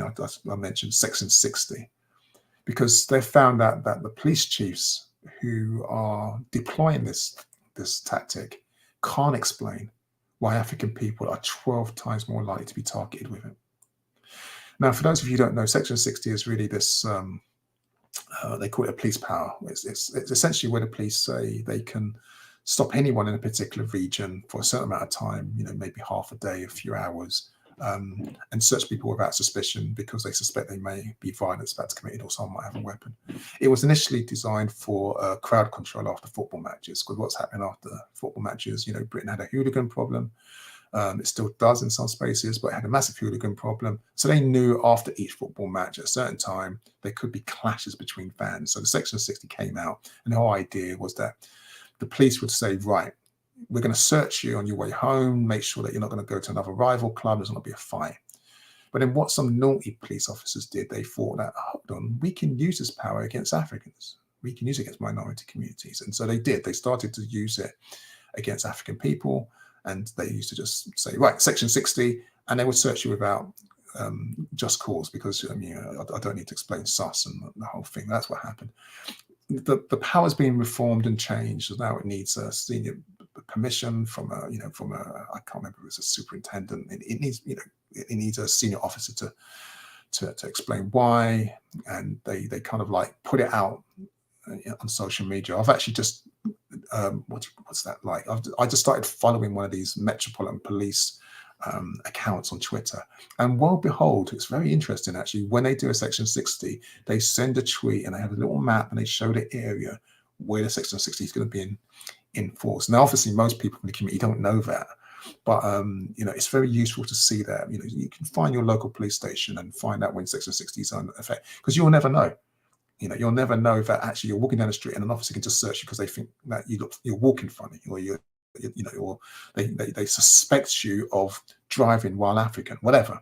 I mentioned Section 60, because they found out that the police chiefs who are deploying this tactic can't explain why African people are 12 times more likely to be targeted with it. Now, for those of you who don't know, Section 60 is really this, they call it a police power. It's essentially where the police say they can stop anyone in a particular region for a certain amount of time, maybe half a day, a few hours, and search people without suspicion because they suspect they may be violence about to committed or someone might have a weapon. It was initially designed for crowd control after football matches, because what's happening after football matches, Britain had a hooligan problem. It still does in some spaces, but it had a massive hooligan problem. So they knew after each football match at a certain time, there could be clashes between fans. So the Section 60 came out, and the whole idea was that the police would say, right, we're going to search you on your way home, make sure that you're not going to go to another rival club, there's not going to be a fight. But then what some naughty police officers did, they thought that, hold on, we can use this power against Africans. We can use it against minority communities. And so they did. They started to use it against African people. And they used to just say, right, Section 60, and they would search you without just cause, because I don't need to explain sus and the whole thing. That's what happened. The power's been reformed and changed. So now it needs a senior permission from I can't remember if it's a superintendent. It needs a senior officer to explain why, and they kind of like put it out on social media. I've actually just what's that like? I just started following one of these Metropolitan Police accounts on Twitter, and lo and behold, it's very interesting actually. When they do a Section 60, they send a tweet and they have a little map and they show the area where the Section 60 is going to be in force. Now, obviously, most people in the community don't know that, but it's very useful to see that. You can find your local police station and find out when Section 60 is on effect, because you'll never know. You'll never know that actually you're walking down the street and an officer can just search you because they think that you're walking funny, or or they suspect you of driving while African, whatever.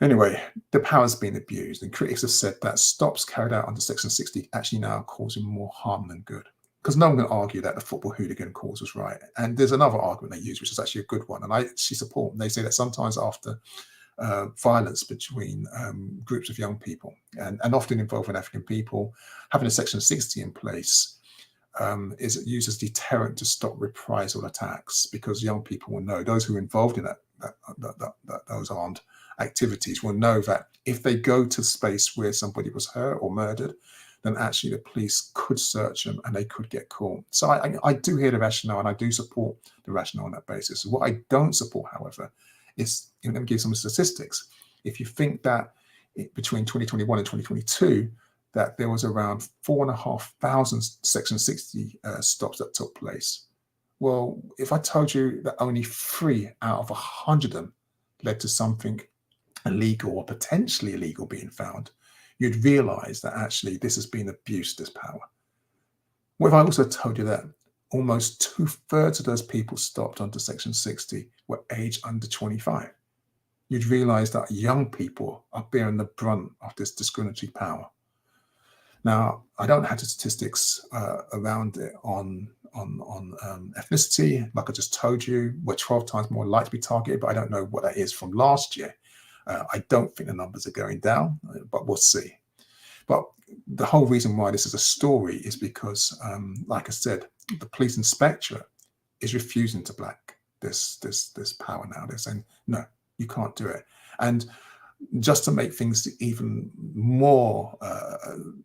Anyway, the power's been abused, and critics have said that stops carried out under Section 60 actually now are causing more harm than good. Because no one can argue that the football hooligan cause was right. And there's another argument they use, which is actually a good one, and I actually support them. They say that sometimes after violence between groups of young people, and often involving African people, having a Section 60 in place is used as deterrent to stop reprisal attacks, because young people will know, those who are involved in those armed activities will know that if they go to space where somebody was hurt or murdered, then actually the police could search them and they could get caught. So I do hear the rationale, and I do support the rationale on that basis. What I don't support, however, is, let me give some statistics. If you think that between 2021 and 2022, that there was around 4,500 Section 60 stops that took place. Well, if I told you that only 3 out of 100 of them led to something illegal or potentially illegal being found, you'd realize that actually this has been abused, this power. What if I also told you that almost 2/3 of those people stopped under Section 60 were aged under 25? You'd realize that young people are bearing the brunt of this discriminatory power. Now, I don't have the statistics around it on ethnicity. Like I just told you, we're 12 times more likely to be targeted, but I don't know what that is from last year. I don't think the numbers are going down, but we'll see. But the whole reason why this is a story is because, like I said, the police inspectorate is refusing to back this power now. They're saying, no, you can't do it. And just to make things even more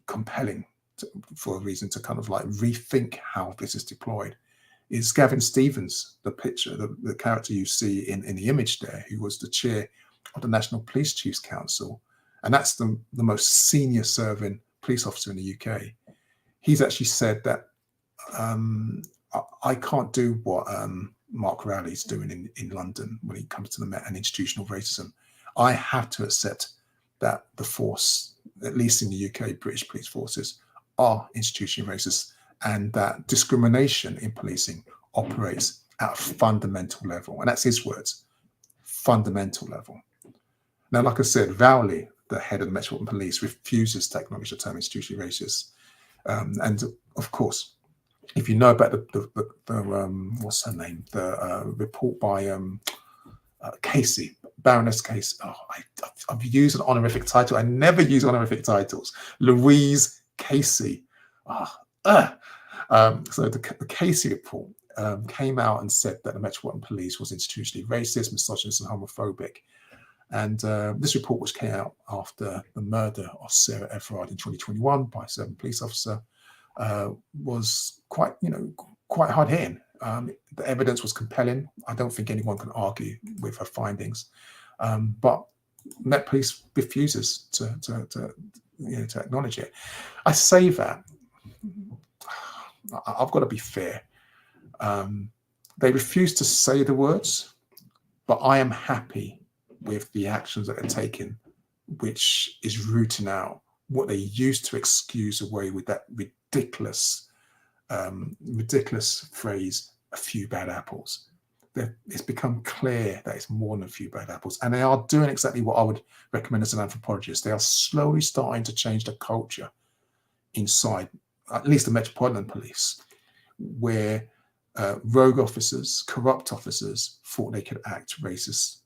compelling for a reason to kind of like rethink how this is deployed, is Gavin Stevens, the picture, the character you see in the image there, who was the chair of the National Police Chiefs Council. And that's the most senior serving police officer in the UK. He's actually said that I can't do what Mark Rowley's doing in London when it comes to the Met and institutional racism. I have to accept that the force, at least in the UK, British police forces, are institutionally racist, and that discrimination in policing operates at a fundamental level. And that's his words, fundamental level. Now, like I said, Rowley, the head of the Metropolitan Police, refuses to acknowledge the term institutionally racist. And of course, if you know about the what's her name, the report by Casey, Baroness Casey. Oh, I've used an honorific title. I never use honorific titles. Louise Casey. So the Casey report came out and said that the Metropolitan Police was institutionally racist, misogynist, and homophobic. And this report, which came out after the murder of Sarah Everard in 2021 by a certain police officer, was quite hard hitting. The evidence was compelling. I don't think anyone can argue with her findings, but Met Police refuses to acknowledge it. I say that I've got to be fair. They refuse to say the words, but I am happy with the actions that are taken, which is rooting out what they used to excuse away with that ridiculous phrase, a few bad apples. It's become clear that it's more than a few bad apples. And they are doing exactly what I would recommend as an anthropologist. They are slowly starting to change the culture inside, at least the Metropolitan Police, where rogue officers, corrupt officers thought they could act racist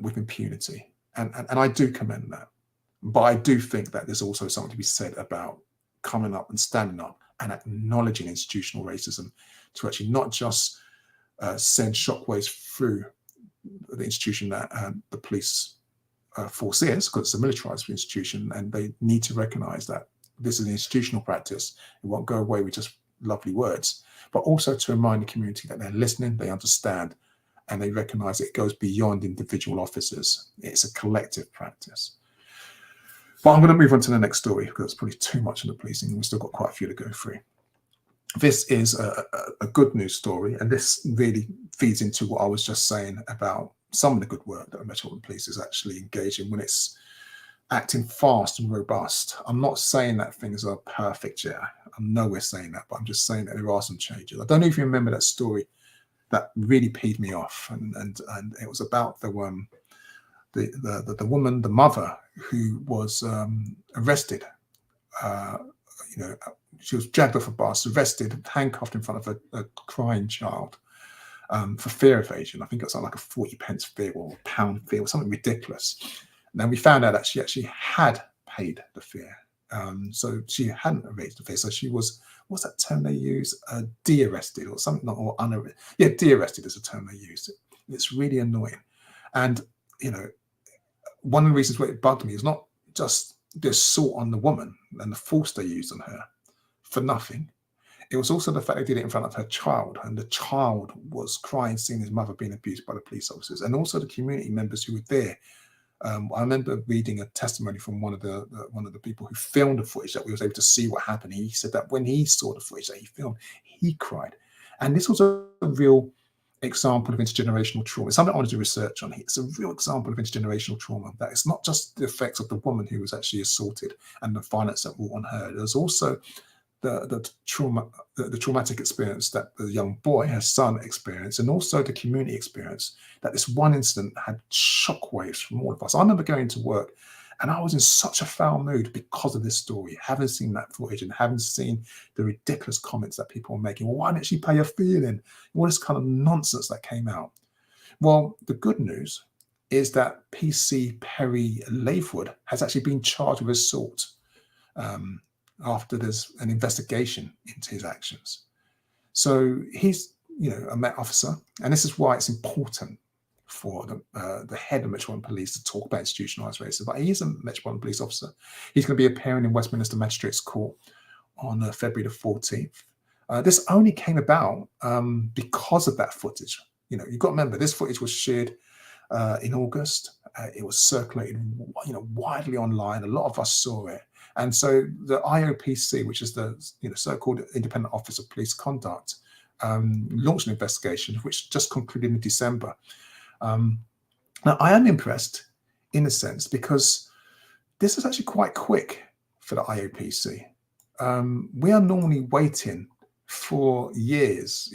with impunity. And I do commend that. But I do think that there's also something to be said about coming up and standing up and acknowledging institutional racism, to actually not just send shockwaves through the institution that the police force is, because it's a militarized institution, and they need to recognize that this is an institutional practice. It won't go away with just lovely words, but also to remind the community that they're listening, they understand, and they recognize it goes beyond individual officers. It's a collective practice. But I'm going to move on to the next story, because it's probably too much in the policing. We've still got quite a few to go through. This is a good news story, and this really feeds into what I was just saying about some of the good work that the Metropolitan Police is actually engaged in when it's acting fast and robust. I'm not saying that things are perfect yet. I'm nowhere saying that, but I'm just saying that there are some changes. I don't know if you remember that story that really peed me off, and it was about the woman, the mother, who was arrested. She was dragged off a bus, arrested, handcuffed in front of a crying child for fare evasion. I think it was like a 40p fare or a pound fare or something ridiculous. And then we found out that she actually had paid the fare. So she hadn't evaded the fare. So she was, what's that term they use? De-arrested or something, or unarrested. Yeah, de-arrested is a term they use. It's really annoying. And, one of the reasons why it bugged me is not just the assault on the woman and the force they used on her for nothing. It was also the fact they did it in front of her child, and the child was crying, seeing his mother being abused by the police officers, and also the community members who were there. I remember reading a testimony from one of the people who filmed the footage, that we was able to see what happened. He said that when he saw the footage that he filmed, he cried. And this was a real example of intergenerational trauma. It's something I want to do research on. It's a real example of intergenerational trauma, that it's not just the effects of the woman who was actually assaulted and the violence that brought on her. There's also the traumatic experience that the young boy, her son, experienced, and also the community experience, that this one incident had shockwaves from all of us. I remember going to work and I was in such a foul mood because of this story, having seen that footage and having seen the ridiculous comments that people were making. Well, why didn't she pay her fee then? All this kind of nonsense that came out. Well, the good news is that PC Perry Lavewood has actually been charged with assault after there's an investigation into his actions. So he's, a Met officer, and this is why it's important for the head of Metropolitan Police to talk about institutionalised racism, but he is a Metropolitan Police officer. He's going to be appearing in Westminster Magistrates Court on February the 14th. This only came about because of that footage. You've got to remember, this footage was shared in August. It was circulated, widely online. A lot of us saw it, and so the IOPC, which is the so-called Independent Office of Police Conduct, launched an investigation, which just concluded in December. Now, I am impressed in a sense because this is actually quite quick for the IOPC. We are normally waiting for years,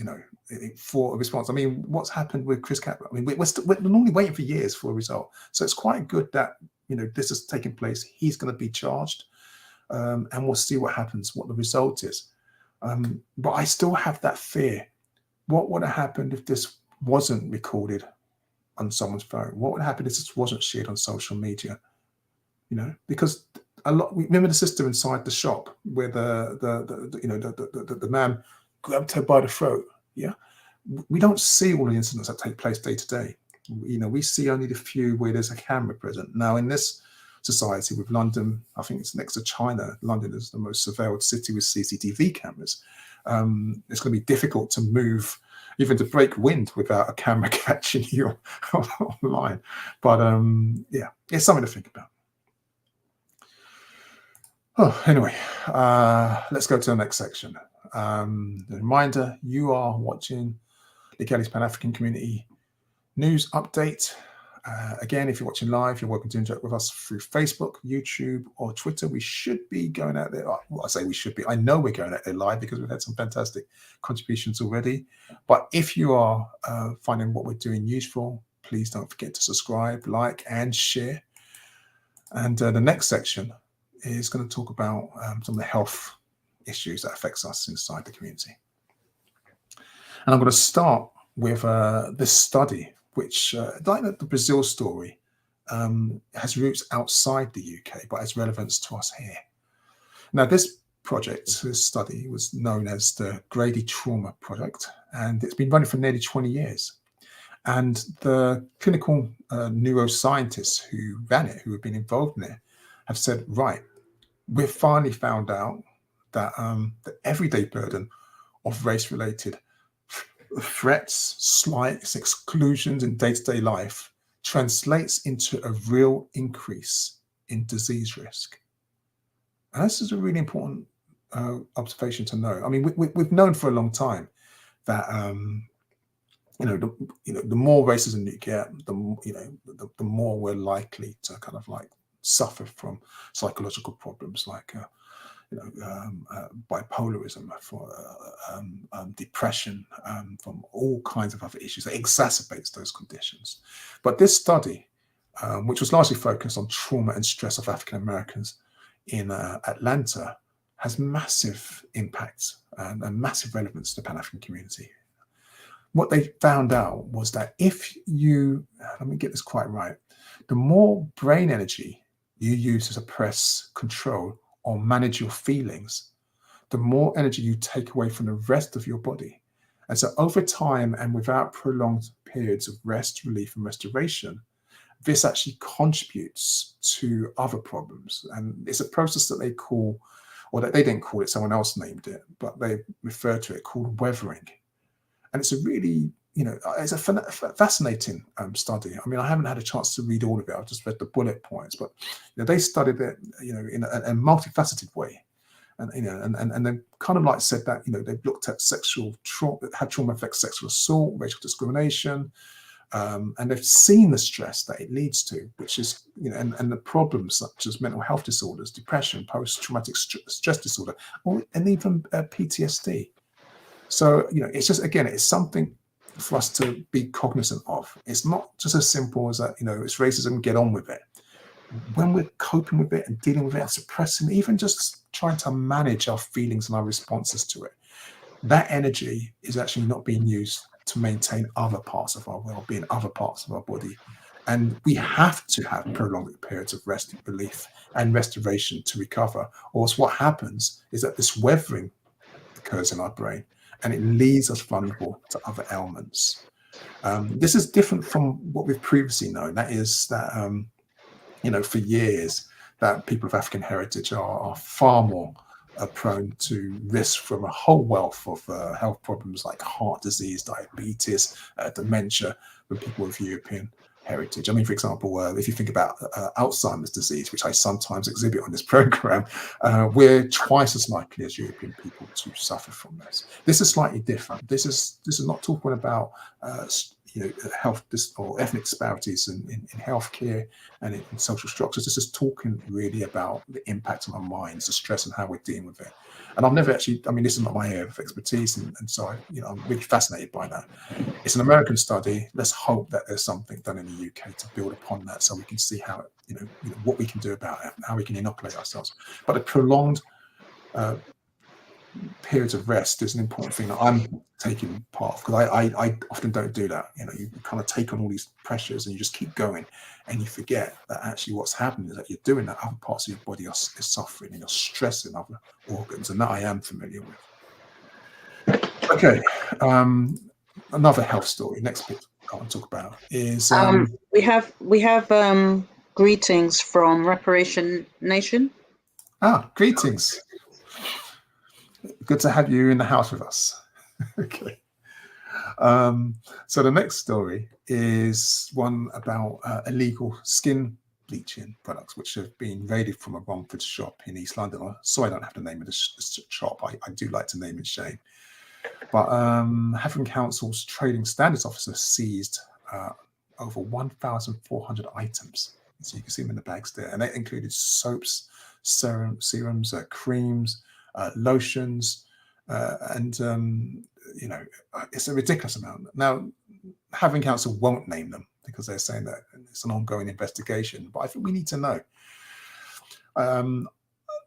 for a response. I mean, what's happened with Chris Cap? I mean, we're normally waiting for years for a result. So it's quite good that this is taking place. He's going to be charged, and we'll see what happens, what the result is. But I still have that fear. What would have happened if this wasn't recorded on someone's phone? What would happen if this wasn't shared on social media? Because remember the sister inside the shop where the man grabbed her by the throat. Yeah, we don't see all the incidents that take place day to day. We see only the few where there's a camera present. Now, in this society with London, I think it's next to China. London is the most surveilled city with CCTV cameras. It's going to be difficult to move, even to break wind without a camera catching you online. But yeah, it's something to think about. Oh, anyway, let's go to the next section. A reminder, you are watching the Kelly's Pan-African Community News Update. Again, if you're watching live, you're welcome to interact with us through Facebook, YouTube, or Twitter. We should be going out there. Well, I say we should be. I know we're going out there live because we've had some fantastic contributions already. But if you are finding what we're doing useful, please don't forget to subscribe, like, and share. And the next section is going to talk about some of the health issues that affects us inside the community. And I'm going to start with this study, which, like the Brazil story, has roots outside the UK, but has relevance to us here. Now, this project, this study, was known as the Grady Trauma Project, and it's been running for nearly 20 years. And the clinical neuroscientists who ran it, who have been involved in it, have said, right, we've finally found out that the everyday burden of race-related threats, slights, exclusions in day-to-day life translates into a real increase in disease risk. And this is a really important observation to know. I mean, we've known for a long time that the more racism you get, the more we're likely to kind of like suffer from psychological problems like bipolarism, for depression, from all kinds of other issues that exacerbates those conditions. But this study, which was largely focused on trauma and stress of African Americans in Atlanta, has massive impact and massive relevance to the Pan-African community. What they found out was that if you, let me get this quite right, the more brain energy you use to suppress, control, or manage your feelings, the more energy you take away from the rest of your body. And so over time and without prolonged periods of rest, relief, and restoration, this actually contributes to other problems. And it's a process that they call, or that they didn't call it, someone else named it, but they refer to it called weathering. And it's a really, it's a fascinating study. I mean, I haven't had a chance to read all of it. I've just read the bullet points, but they studied it, in a multifaceted way, and and they kind of like said that they've looked at sexual trauma, how trauma affects sexual assault, racial discrimination, and they've seen the stress that it leads to, which is and the problems such as mental health disorders, depression, post-traumatic stress disorder, and even PTSD. So it's just, again, it's something for us to be cognizant of. It's not just as simple as that, it's racism, get on with it. When we're coping with it and dealing with it and suppressing it, even just trying to manage our feelings and our responses to it, that energy is actually not being used to maintain other parts of our well-being, other parts of our body. And we have to have prolonged periods of rest, relief, and restoration to recover. Or else what happens is that this weathering occurs in our brain, and it leaves us vulnerable to other ailments. This is different from what we've previously known. That is that, for years, that people of African heritage are far more prone to risk from a whole wealth of health problems like heart disease, diabetes, dementia, than people with European heritage. I mean, for example, if you think about Alzheimer's disease, which I sometimes exhibit on this program, we're twice as likely as European people to suffer from this. This is slightly different. This is not talking about health or ethnic disparities in healthcare and in social structures. This is talking really about the impact on our minds, the stress, and how we're dealing with it. And I've never actually, I mean, this is not my area of expertise, and so I'm really fascinated by that. It's an American study. Let's hope that there's something done in the UK to build upon that, so we can see how what we can do about it, how we can inoculate ourselves. But a prolonged periods of rest is an important thing that I'm taking part of, because I often don't do that. You kind of take on all these pressures and you just keep going, and you forget that actually what's happening is that you're doing that other parts of your body is suffering, and you're stressing other organs, and that I am familiar with. Okay, another health story. Next bit I want to talk about is we have greetings from Reparation Nation. Greetings. Good to have you in the house with us. Okay. So the next story is one about illegal skin bleaching products, which have been raided from a Romford shop in East London. Sorry, I don't have the name of the shop. I do like to name and shame. But Havering Council's Trading Standards Officer seized over 1,400 items. So you can see them in the bags there. And that included soaps, serums, creams, lotions, and it's a ridiculous amount. Now, Havering Council won't name them because they're saying that it's an ongoing investigation, but I think we need to know.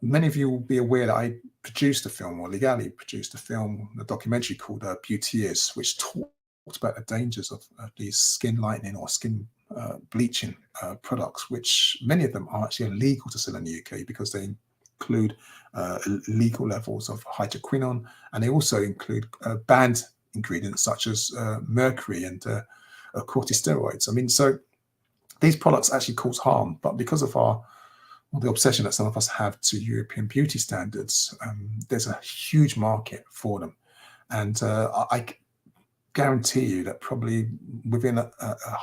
Many of you will be aware that I produced a film, or legally produced a film, a documentary called Beauty Is, which talked about the dangers of these skin lightening or skin bleaching products, which many of them are actually illegal to sell in the UK because they include illegal levels of hydroquinone, and they also include banned ingredients such as mercury and corticosteroids. I mean, so these products actually cause harm, but because of the obsession that some of us have to European beauty standards, there's a huge market for them. And I guarantee you that probably within a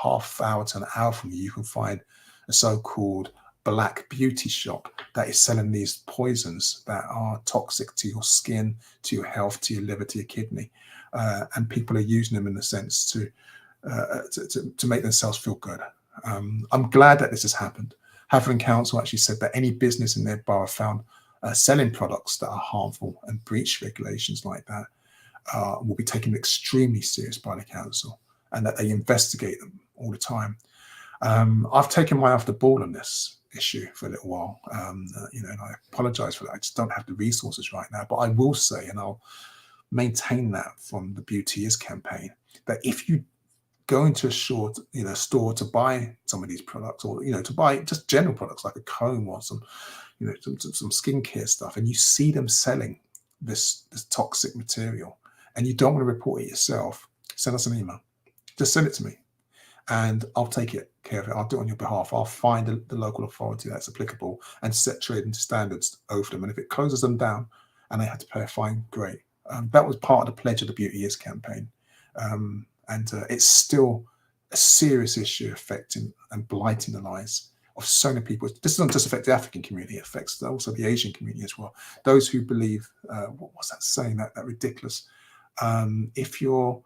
half hour to an hour from you can find a so-called black beauty shop that is selling these poisons that are toxic to your skin, to your health, to your liver, to your kidney. And people are using them in a sense to make themselves feel good. I'm glad that this has happened. Havering Council actually said that any business in their borough found selling products that are harmful and breach regulations like that will be taken extremely serious by the council, and that they investigate them all the time. I've taken my eye off the ball on this issue for a little while, and I apologize for that. I just don't have the resources right now, but I will say, and I'll maintain that from the Beauty Is campaign, that if you go into a store to buy some of these products, or to buy just general products like a comb or some skincare stuff, and you see them selling this toxic material, and you don't want to report it yourself, send us an email. Just send it to me, and I'll take care of it. I'll do it on your behalf. I'll find the local authority that's applicable and set trading standards over them. And if it closes them down and they have to pay a fine, great. That was part of the pledge of the Beauty Is campaign. And it's still a serious issue affecting and blighting the lives of so many people. This doesn't just affect the African community, it affects also the Asian community as well. Those who believe, what was that saying, that ridiculous, if you're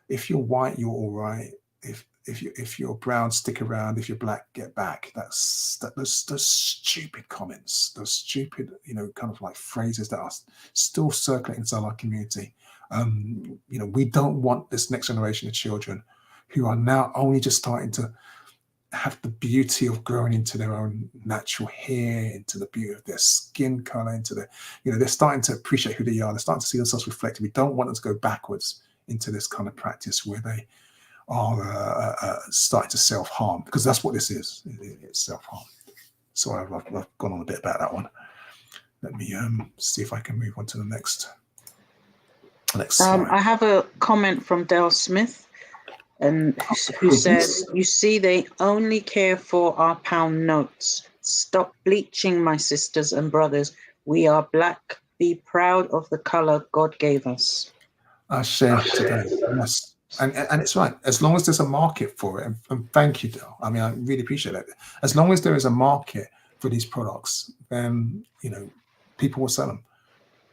white, you're all right. If you're brown, stick around. If you're black, get back. Those stupid comments, those stupid, kind of like phrases that are still circulating inside our community. We don't want this next generation of children who are now only just starting to have the beauty of growing into their own natural hair, into the beauty of their skin color, into they're starting to appreciate who they are. They're starting to see themselves reflected. We don't want them to go backwards into this kind of practice where they are starting to self-harm, because that's what this is. It's self-harm. So I've gone on a bit about that one. Let me see if I can move on to the next slide. I have a comment from Dale Smith. and who says, "You see, they only care for our pound notes. Stop bleaching, my sisters and brothers. We are black. Be proud of the color God gave us." I share today. Yes. And it's right. As long as there's a market for it, and thank you, Dale. I mean, I really appreciate it. As long as there is a market for these products, then people will sell them.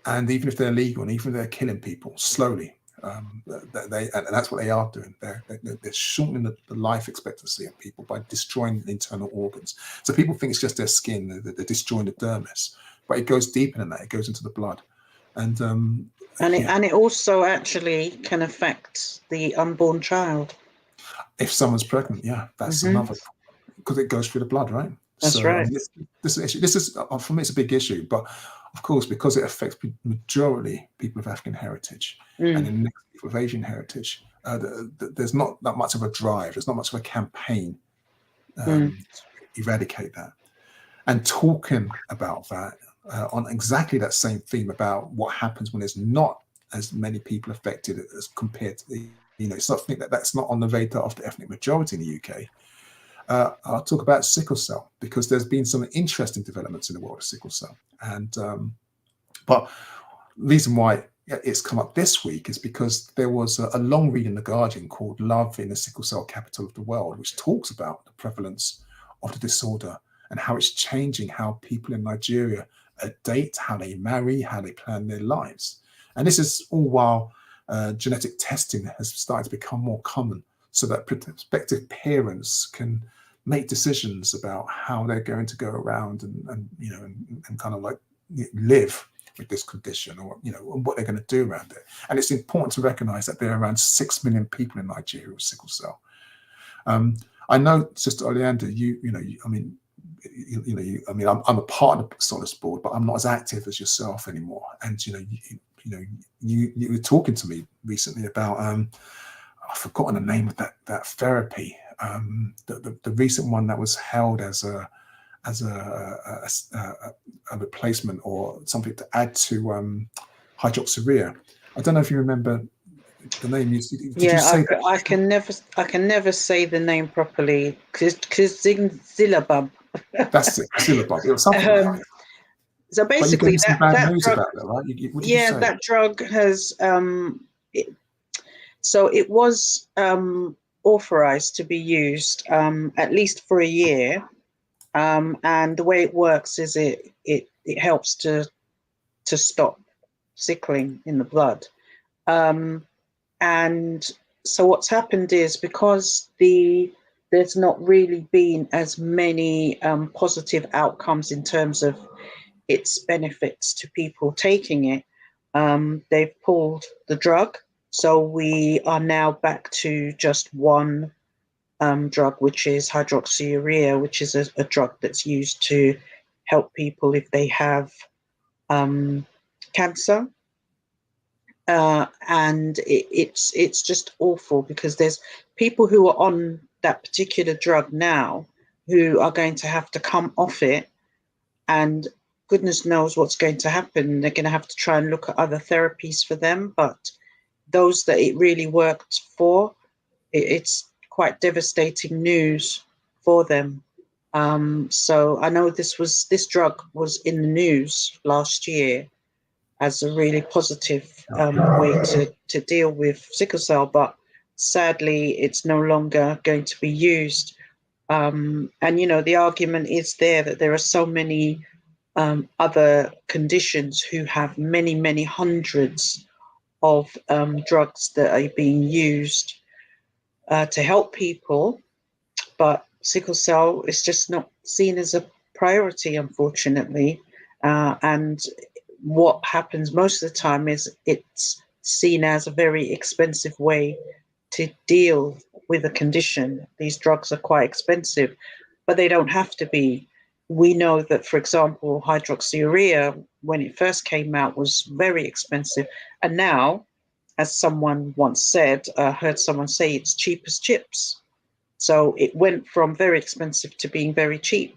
And even if they're illegal, and even if they're killing people slowly, and that's what they are doing. They're shortening the life expectancy of people by destroying internal organs. So people think it's just their skin. They're destroying the dermis, but it goes deeper than that. It goes into the blood, and it also actually can affect the unborn child. if someone's pregnant, that's another, because it goes through the blood, right? That's so right. This is an issue. This is, for me, it's a big issue, but of course, because it affects majority people of African heritage and the next people of Asian heritage, there's not that much of a drive. There's not much of a campaign to eradicate that. And talking about that on exactly that same theme about what happens when there's not as many people affected as compared to the, it's something that's not on the radar of the ethnic majority in the UK. I'll talk about sickle cell, because there's been some interesting developments in the world of sickle cell. And but the reason why it's come up this week is because there was a long read in The Guardian called "Love in the Sickle Cell Capital of the World," which talks about the prevalence of the disorder and how it's changing how people in Nigeria date, how they marry, how they plan their lives. And this is all while genetic testing has started to become more common, so that prospective parents can make decisions about how they're going to go around and kind of like live with this condition, or what they're going to do around it. And it's important to recognize that there are around 6 million people in Nigeria with sickle cell. I know, Sister Oleander, I'm a part of the Solace board, but I'm not as active as yourself anymore. And you were talking to me recently about I've forgotten the name of that therapy, the recent one that was held as a replacement or something to add to hydroxyurea. I don't know if you remember the name. Did you say that? I can never say the name properly. Zilabub. That's it, Zilabub. It was something like that. So basically, but you gave me some bad news about that, right? What did you say? That drug has. So it was authorized to be used at least for a year, and the way it works is it helps to stop sickling in the blood. And so what's happened is, because there's not really been as many positive outcomes in terms of its benefits to people taking it, they've pulled the drug. So we are now back to just one drug, which is hydroxyurea, which is a drug that's used to help people if they have cancer. And it's just awful, because there's people who are on that particular drug now who are going to have to come off it, and goodness knows what's going to happen. They're going to have to try and look at other therapies for them, but those that it really worked for, it's quite devastating news for them. So I know this drug was in the news last year as a really positive way to deal with sickle cell, but sadly it's no longer going to be used. And the argument is that there are so many other conditions who have many, many hundreds of drugs that are being used to help people, but sickle cell is just not seen as a priority, unfortunately. And what happens most of the time is it's seen as a very expensive way to deal with a condition. These drugs are quite expensive, but they don't have to be. We know that, for example, hydroxyurea, when it first came out, was very expensive. And now, as someone once said, heard someone say, it's cheap as chips. So it went from very expensive to being very cheap.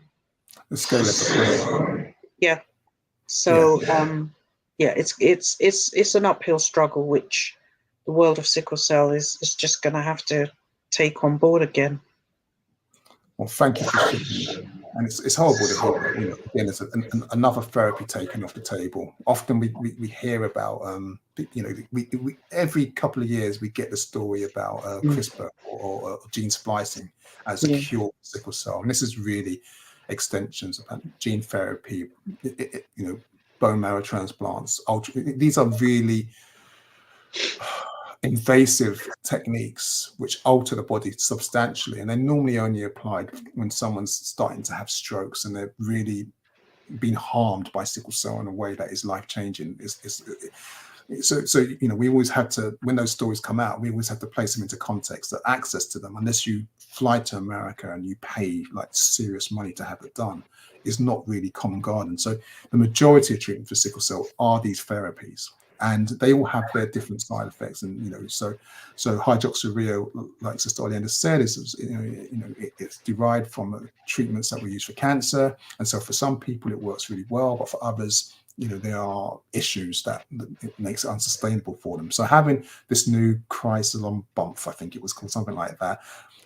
The scale of yeah. So it's an uphill struggle, which the world of sickle cell is just going to have to take on board again. Well, thank you for sharing. And it's horrible to hear that, again, there's another therapy taken off the table. Often we hear about, we every couple of years we get the story about CRISPR or gene splicing as a cure for sickle cell. And this is really extensions of gene therapy, bone marrow transplants. These are really invasive techniques which alter the body substantially, and they're normally only applied when someone's starting to have strokes and they're really been harmed by sickle cell in a way that is life-changing. So we always had to, when those stories come out, we always have to place them into context, that access to them, unless you fly to America and you pay like serious money to have it done, is not really common garden. So the majority of treatment for sickle cell are these therapies, and they all have their different side effects. And so hydroxyurea, like Sister Oleander said, is it's derived from treatments that we use for cancer. And so for some people it works really well, but for others, there are issues that it makes it unsustainable for them. So having this new Chrysalon bump, I think it was called, something like that,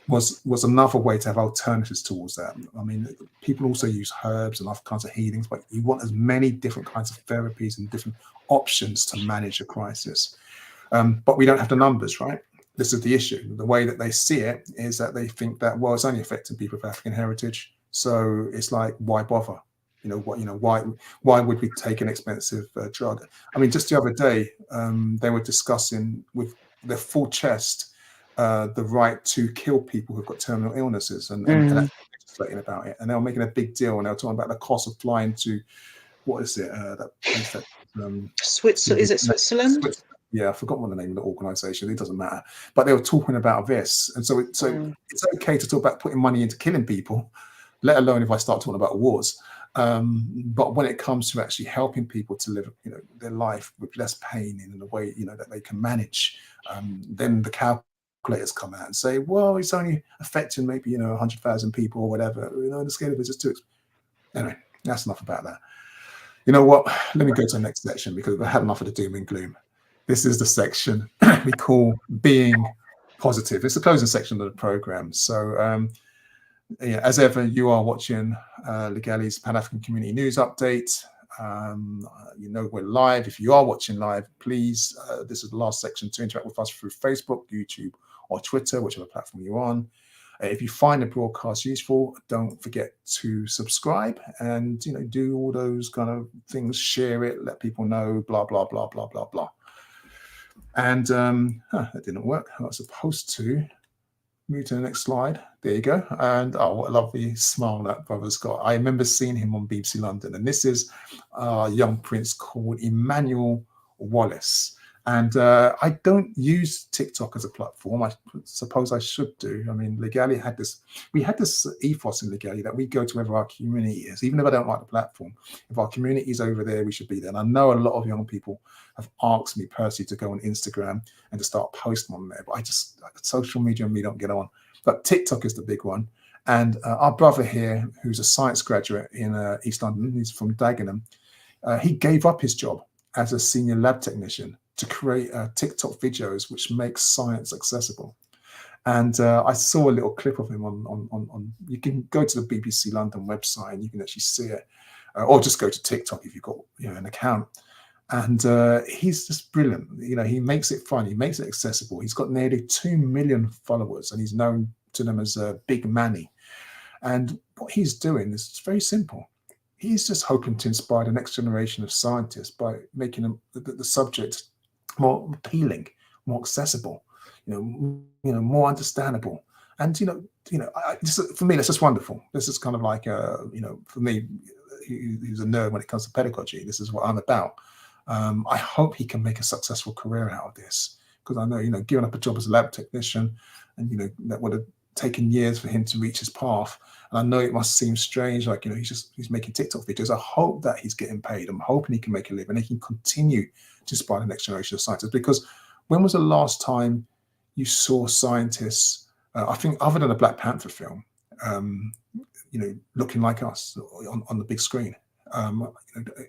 was another way to have alternatives towards that. I mean, people also use herbs and other kinds of healings, but you want as many different kinds of therapies and different options to manage a crisis. But we don't have the numbers, right? This is the issue. The way that they see it is that they think that, well, it's only affecting people of African heritage, so it's like, why bother? Why would we take an expensive drug? I mean, just the other day, they were discussing with their full chest the right to kill people who've got terminal illnesses, and legislating about it. And they were making a big deal, and they were talking about the cost of flying to, what is it? That place that Switzerland. Is it Switzerland? Yeah, I forgot what the name of the organisation. It doesn't matter. But they were talking about this, and so it's okay to talk about putting money into killing people, let alone if I start talking about wars. But when it comes to actually helping people to live, their life with less pain in a way, that they can manage, then the calculators come out and say, well, it's only affecting maybe 100,000 people or whatever. The scale of it is too expensive. Anyway, that's enough about that. You know what? Let me go to the next section, because we've had enough of the doom and gloom. This is the section we call being positive. It's the closing section of the program. So, as ever, you are watching Legali's Pan-African Community News Update. We're live. If you are watching live, please, this is the last section to interact with us through Facebook, YouTube, or Twitter, whichever platform you're on. If you find the broadcast useful, don't forget to subscribe and do all those kind of things. Share it, let people know, blah blah blah blah blah blah. And that didn't work. I was supposed to move to the next slide. There you go. And what a lovely smile that brother's got. I remember seeing him on BBC London, and this is a young prince called Emmanuel Wallace. And I don't use TikTok as a platform. I suppose I should do. I mean, Legali had this, we had this ethos in Legali that we go to wherever our community is, even if I don't like the platform. If our community is over there, we should be there. And I know a lot of young people have asked me personally to go on Instagram and to start posting on there, but social media and me don't get on. But TikTok is the big one. And our brother here, who's a science graduate in East London, he's from Dagenham, he gave up his job as a senior lab technician to create TikTok videos which make science accessible. And I saw a little clip of him on you can go to the BBC London website and you can actually see it, or just go to TikTok if you've got an account. And he's just brilliant. He makes it fun, he makes it accessible. He's got nearly 2 million followers, and he's known to them as Big Manny. And what he's doing is very simple. He's just hoping to inspire the next generation of scientists by making the subject more appealing, more accessible, more understandable. And for me, that's just wonderful. This is kind of like for me, who's a nerd when it comes to pedagogy, this is what I'm about. I hope he can make a successful career out of this, because I know, giving up a job as a lab technician, and that would have taken years for him to reach his path. And I know it must seem strange, like he's making TikTok videos. I hope that he's getting paid. I'm hoping he can make a living and he can continue to inspire the next generation of scientists. Because when was the last time you saw scientists, I think other than a Black Panther film, looking like us on the big screen?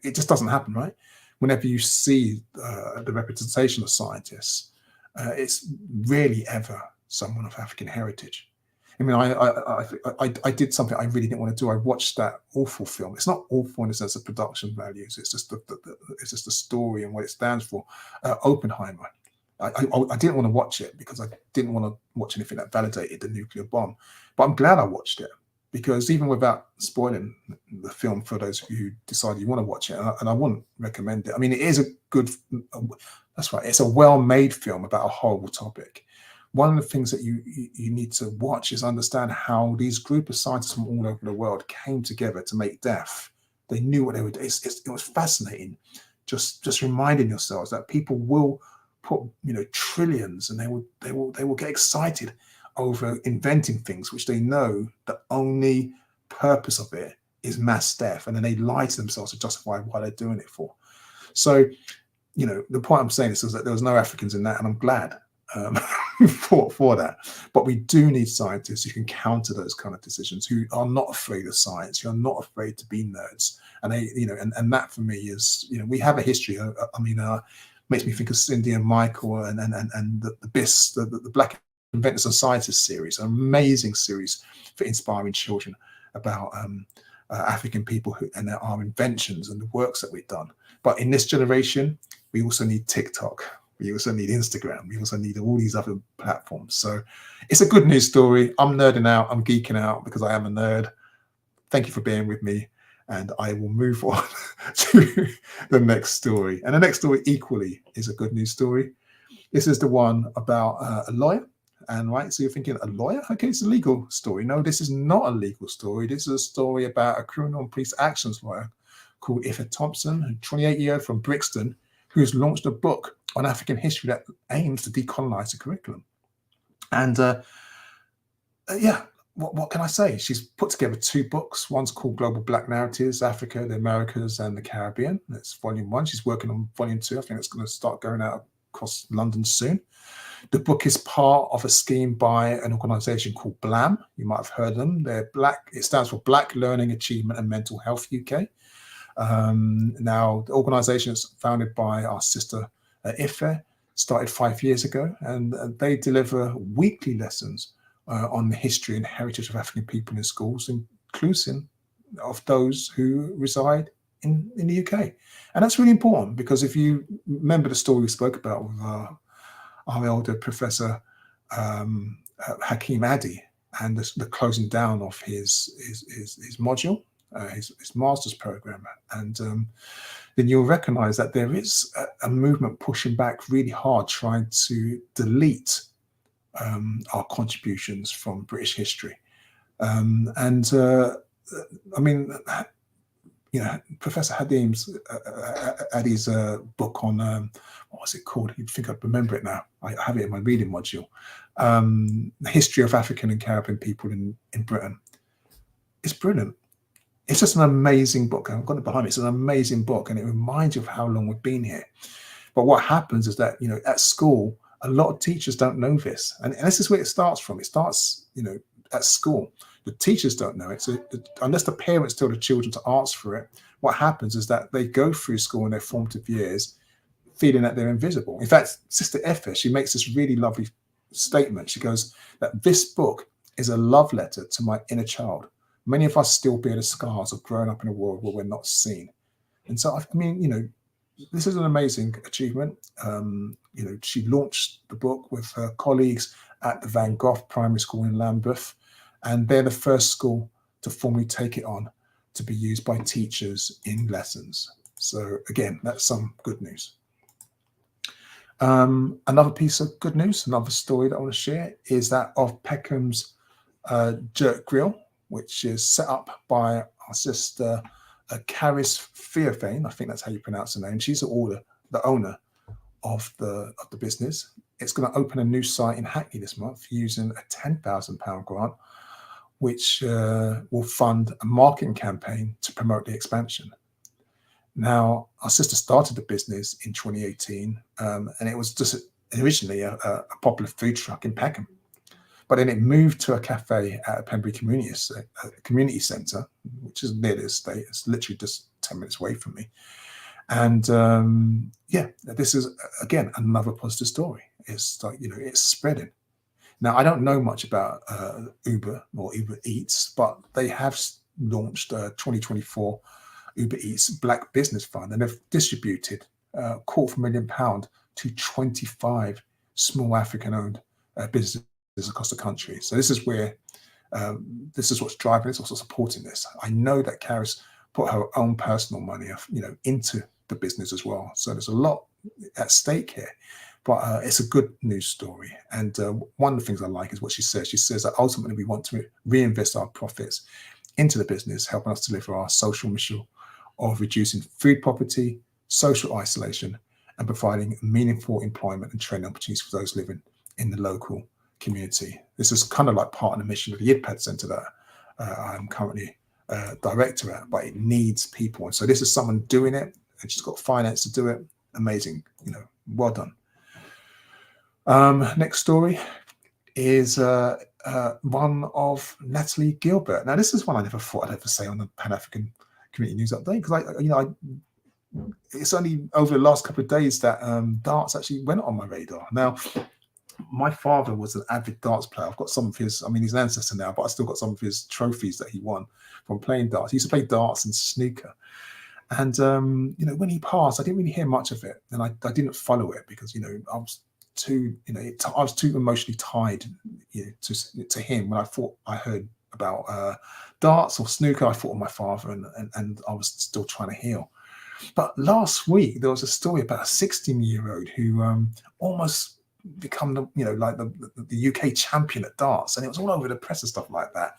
It just doesn't happen, right? Whenever you see the representation of scientists, it's rarely ever someone of African heritage. I mean, I did something I really didn't want to do. I watched that awful film. It's not awful in the sense of production values. It's just it's just the story and what it stands for. Oppenheimer. I didn't want to watch it because I didn't want to watch anything that validated the nuclear bomb. But I'm glad I watched it, because even without spoiling the film for those of you who decide you want to watch it, and I wouldn't recommend it. I mean, it is a good. That's right. It's a well-made film about a horrible topic. One of the things that you need to watch is understand how these group of scientists from all over the world came together to make death. They knew what they were doing. It was fascinating. Just reminding yourselves that people will put trillions, and they will get excited over inventing things which they know the only purpose of it is mass death, and then they lie to themselves to justify why they're doing it for. So, the point I'm saying is that there was no Africans in that, and I'm glad for that. But we do need scientists who can counter those kind of decisions, who are not afraid of science, who are not afraid to be nerds, and they, and that for me is, we have a history. Makes me think of Cindy and Michael and the BIS, the Black Inventors and Scientists series, an amazing series for inspiring children about African people and our inventions and the works that we've done. But in this generation, we also need TikTok. We also need Instagram. We also need all these other platforms. So it's a good news story. I'm nerding out. I'm geeking out because I am a nerd. Thank you for being with me. And I will move on to the next story. And the next story equally is a good news story. This is the one about a lawyer. And right, so you're thinking, a lawyer? Okay, it's a legal story. No, this is not a legal story. This is a story about a criminal and police actions lawyer called Ife Thompson, a 28-year-old from Brixton, who's launched a book on African history that aims to decolonize the curriculum. And what can I say? She's put together 2 books. One's called Global Black Narratives, Africa, the Americas, and the Caribbean. That's volume 1. She's working on volume 2. I think it's going to start going out across London soon. The book is part of a scheme by an organization called BLAM. You might have heard of them. They're Black. It stands for Black Learning, Achievement and Mental Health UK. Now, the organization is founded by our sister Ife, started 5 years ago, and they deliver weekly lessons on the history and heritage of African people in schools, inclusive of those who reside in the UK. And that's really important, because if you remember the story we spoke about with our elder Professor Hakeem Addy, and the closing down of his module, his master's program, and then you'll recognize that there is a movement pushing back really hard, trying to delete our contributions from British history. I mean, Professor Addy's book on what was it called? You'd think I'd remember it now. I have it in my reading module. The history of African and Caribbean people in Britain. It's brilliant. It's just an amazing book. I've got it behind me. It's an amazing book, and it reminds you of how long we've been here. But what happens is that, at school, a lot of teachers don't know this. And this is where it starts from. It starts, at school. The teachers don't know it. So unless the parents tell the children to ask for it, what happens is that they go through school in their formative years feeling that they're invisible. In fact, Sister Ife, she makes this really lovely statement. She goes that this book is a love letter to my inner child. Many of us still bear the scars of growing up in a world where we're not seen. And so, this is an amazing achievement. She launched the book with her colleagues at the Van Gogh Primary School in Lambeth, and they're the first school to formally take it on to be used by teachers in lessons. So again, that's some good news. Another piece of good news, another story that I want to share, is that of Peckham's Jerk Grill, which is set up by our sister Caris Fearfane. I think that's how you pronounce her name. She's the owner of the business. It's going to open a new site in Hackney this month using a £10,000 grant, which will fund a marketing campaign to promote the expansion. Now, our sister started the business in 2018, and it was just originally a popular food truck in Peckham. But then it moved to a cafe at a Pembury community centre, which is near the estate. It's literally just 10 minutes away from me. And this is, again, another positive story. It's like, it's spreading. Now, I don't know much about Uber or Uber Eats, but they have launched 2024 Uber Eats Black Business Fund, and they've distributed £250,000 to 25 small African-owned businesses across the country. So this is what's driving this, also supporting this. I know that Karis put her own personal money, into the business as well. So there's a lot at stake here, but it's a good news story. And one of the things I like is what she says. She says that ultimately we want to reinvest our profits into the business, helping us deliver our social mission of reducing food poverty, social isolation, and providing meaningful employment and training opportunities for those living in the local community. This is kind of like part of the mission of the IDPAD Centre that I'm currently director at, but it needs people. And so this is someone doing it, and she's got finance to do it. Amazing, well done. Next story is one of Natalie Gilbert. Now, this is one I never thought I'd ever say on the Pan-African Community News Update, because it's only over the last couple of days that darts actually went on my radar. Now, my father was an avid darts player. I've got some of his, he's an ancestor now, but I still got some of his trophies that he won from playing darts. He used to play darts and snooker. And, when he passed, I didn't really hear much of it. And I didn't follow it because, I was too, I was too emotionally tied to him. When I heard about darts or snooker, I thought of my father, and I was still trying to heal. But last week, there was a story about a 16-year-old who almost become the UK champion at darts, and it was all over the press and stuff like that.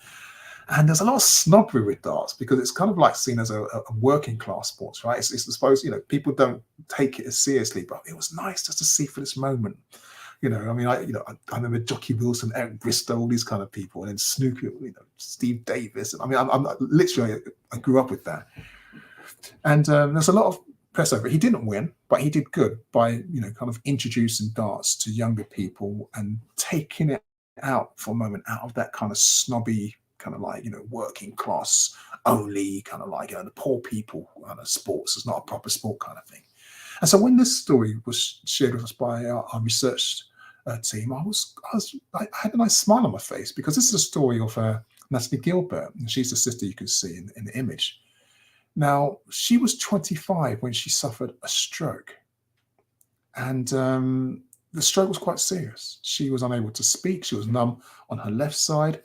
And there's a lot of snobbery with darts because it's kind of like seen as a working class sport, right? It's I suppose people don't take it as seriously, but it was nice just to see for this moment. I remember Jockey Wilson, Eric Bristow, all these kind of people, and then snooker, Steve Davis. I'm literally, I grew up with that, and there's a lot of press over it. He didn't win, but he did good by kind of introducing darts to younger people and taking it out for a moment out of that kind of snobby kind of like working class only kind of like the poor people kind of sports. It's not a proper sport kind of thing. And so when this story was shared with us by our research team, I had a nice smile on my face because this is a story of Natalie Gilbert. She's the sister you can see in the image. Now, she was 25 when she suffered a stroke, and the stroke was quite serious. She was unable to speak. She was numb on her left side,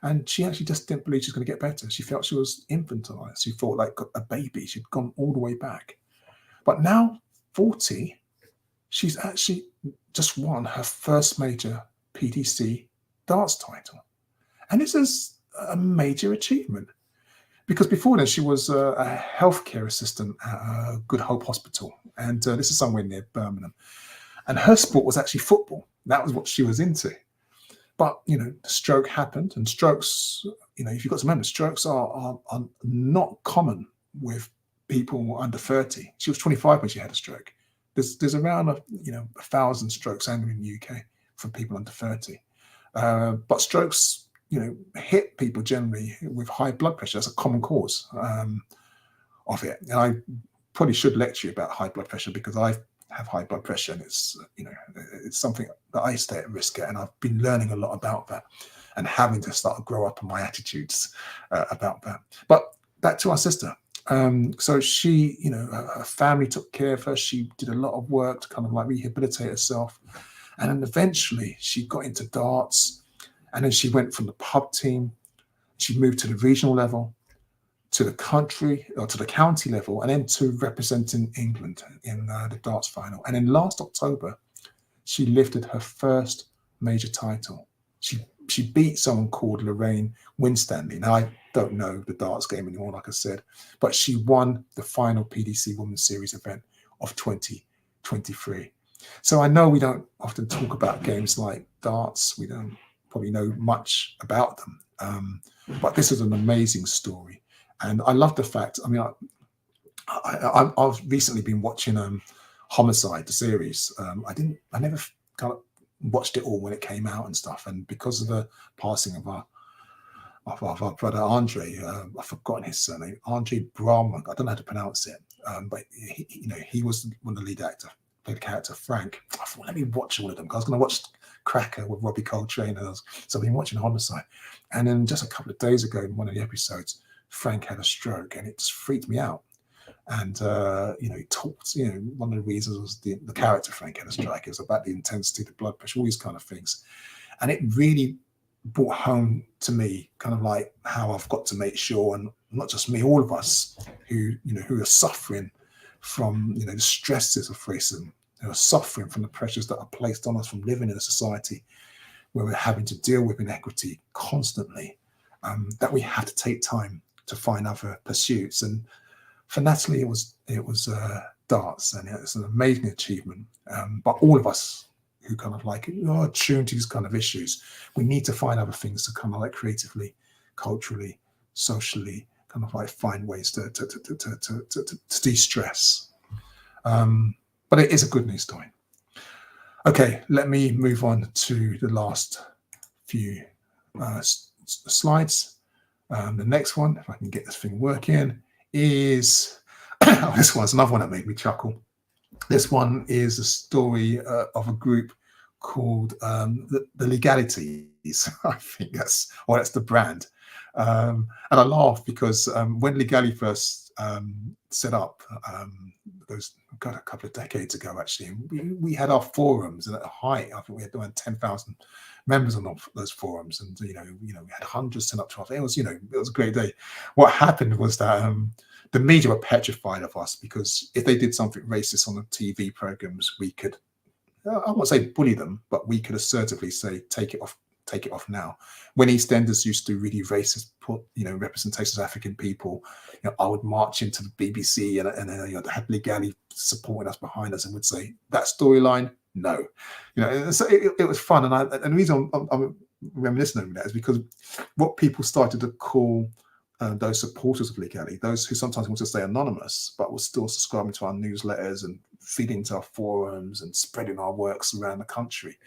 and she actually just didn't believe she was going to get better. She felt she was infantilized. She thought like a baby. She'd gone all the way back. But now, 40, she's actually just won her first major PDC darts title. And this is a major achievement. Because before then, she was a healthcare assistant at Good Hope Hospital. And this is somewhere near Birmingham. And her sport was actually football. That was what she was into. But, the stroke happened. And strokes, if you've got to remember, strokes are not common with people under 30. She was 25 when she had a stroke. There's around 1,000 strokes annually in the UK for people under 30. But strokes hit people generally with high blood pressure. That's a common cause of it. And I probably should lecture you about high blood pressure because I have high blood pressure, and it's it's something that I stay at risk at, and I've been learning a lot about that and having to start to grow up in my attitudes about that. But back to our sister. So she, her family took care of her. She did a lot of work to kind of like rehabilitate herself, and then eventually she got into darts. And then she went from the pub team, she moved to the regional level, to the country or to the county level, and then to representing England in the darts final. And then last October, she lifted her first major title. She beat someone called Lorraine Winstanley. Now, I don't know the darts game anymore, like I said, but she won the final PDC Women's Series event of 2023. So I know we don't often talk about games like darts. We don't probably know much about them, but this is an amazing story, and I love the fact. I've recently been watching Homicide, the series. I never kind of watched it all when it came out and stuff, and because of the passing of our brother Andre, I've forgotten his surname, Andre Brahman. I don't know how to pronounce it, but he was one of the lead actors, played the character Frank. I thought, let me watch all of them because I was going to watch cracker with Robbie Coltrane. So I've been watching Homicide. And then just a couple of days ago, in one of the episodes, Frank had a stroke, and it just freaked me out. And he talked. One of the reasons was the character Frank had a stroke. It was about the intensity, the blood pressure, all these kind of things, and it really brought home to me kind of like how I've got to make sure, and not just me, all of us who are suffering from the stresses of racism, who are suffering from the pressures that are placed on us from living in a society where we're having to deal with inequity constantly, that we have to take time to find other pursuits. And for Natalie, it was darts, and it's an amazing achievement. But all of us who kind of like are tuned to these kind of issues, we need to find other things to kind of like creatively, culturally, socially, kind of like find ways to de-stress. But it is a good news story. Okay, let me move on to the last few slides. The next one, if I can get this thing working, is this one's another one that made me chuckle. This one is a story of a group called the Legalities. I think that's the brand. And I laugh because when Legali first set up, a couple of decades ago, actually, we had our forums, and at the height, I think we had around 10,000 members on those forums, and we had hundreds sent up to us. It was a great day. What happened was that the media were petrified of us, because if they did something racist on the TV programs, we could, I won't say bully them, but we could assertively say, take it off now. When EastEnders used to do really racist, representations of African people, I would march into the BBC and have Legali supporting us behind us, and would say, that storyline, no. So it was fun. And the reason I'm reminiscing over that is because what people started to call those supporters of Legali, those who sometimes want to stay anonymous, but were still subscribing to our newsletters and feeding into our forums and spreading our works around the country.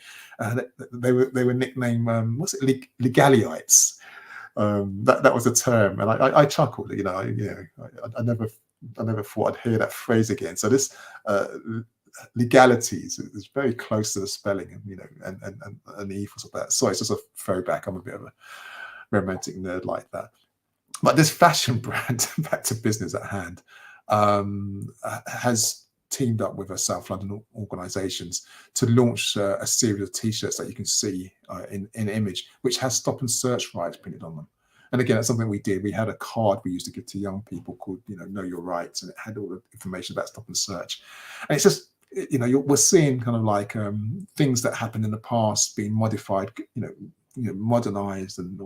They were nicknamed, Legaliites. That was a term, and I chuckled. I never thought I'd hear that phrase again. So this legalities is very close to the spelling, and the ethos of that. Sorry, it's just a throwback. I'm a bit of a romantic nerd like that. But this fashion brand, back to business at hand, has teamed up with South London organisations to launch a series of T-shirts that you can see in image, which has stop and search rights printed on them. And again, that's something we did. We had a card we used to give to young people called, Know Your Rights, and it had all the information about stop and search. And it's just, we're seeing kind of like things that happened in the past being modified, modernized and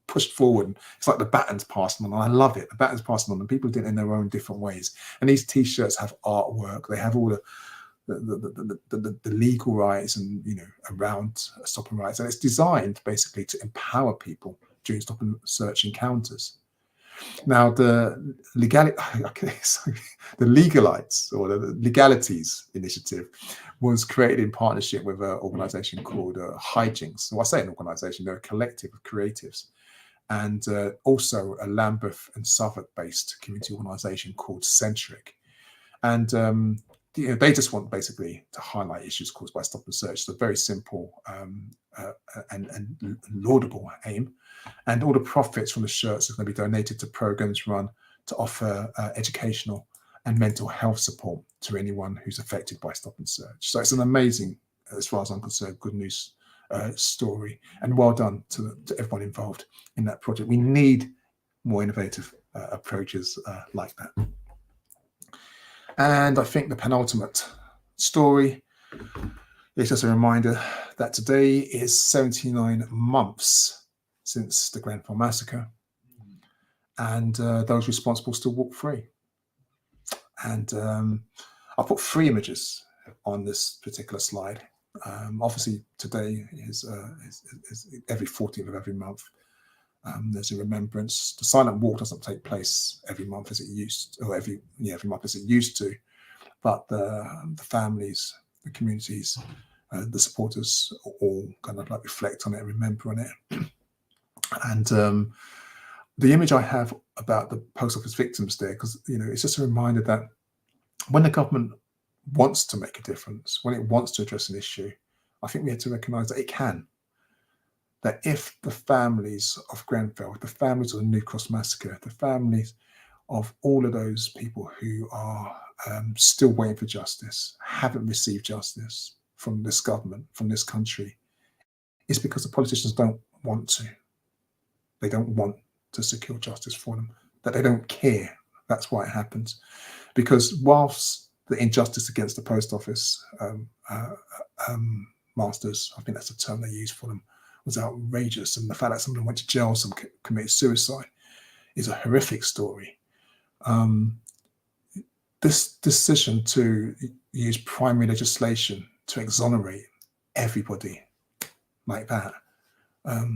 pushed forward. It's like the baton's passed on, and I love it. The baton's passed on, and people did it in their own different ways. And these T-shirts have artwork. They have all the legal rights and around stop and rights, and it's designed basically to empower people during stop and search encounters. Now, the Legalites, or the Legalities initiative, was created in partnership with an organisation called Hijinks. So I say an organisation; they're a collective of creatives, and also a Lambeth and Southwark-based community organisation called Centric. And they just want basically to highlight issues caused by stop and search. It's a very simple and laudable aim. And all the profits from the shirts are going to be donated to programs run to offer educational and mental health support to anyone who's affected by stop and search. So it's an amazing, as far as I'm concerned, good news story. And well done to everyone involved in that project. We need more innovative approaches like that. And I think the penultimate story is just a reminder that today is 79 months since the Grenfell massacre, and those responsible still walk free. And I put 3 images on this particular slide. Obviously, today is every 14th of every month. There's a remembrance. The silent walk doesn't take place every month as it used, or every month as it used to. But the families, the communities, the supporters all kind of like reflect on it, remember on it. And the image I have about the post office victims there, because it's just a reminder that when the government wants to make a difference, when it wants to address an issue, I think we have to recognise that it can. That if the families of Grenfell, the families of the New Cross massacre, the families of all of those people who are still waiting for justice, haven't received justice from this government, from this country, it's because the politicians don't want to. They don't want to secure justice for them, that they don't care. That's why it happens. Because whilst the injustice against the post office masters, I think that's the term they use for them, was outrageous, and the fact that someone went to jail, some committed suicide, is a horrific story. This decision to use primary legislation to exonerate everybody like that,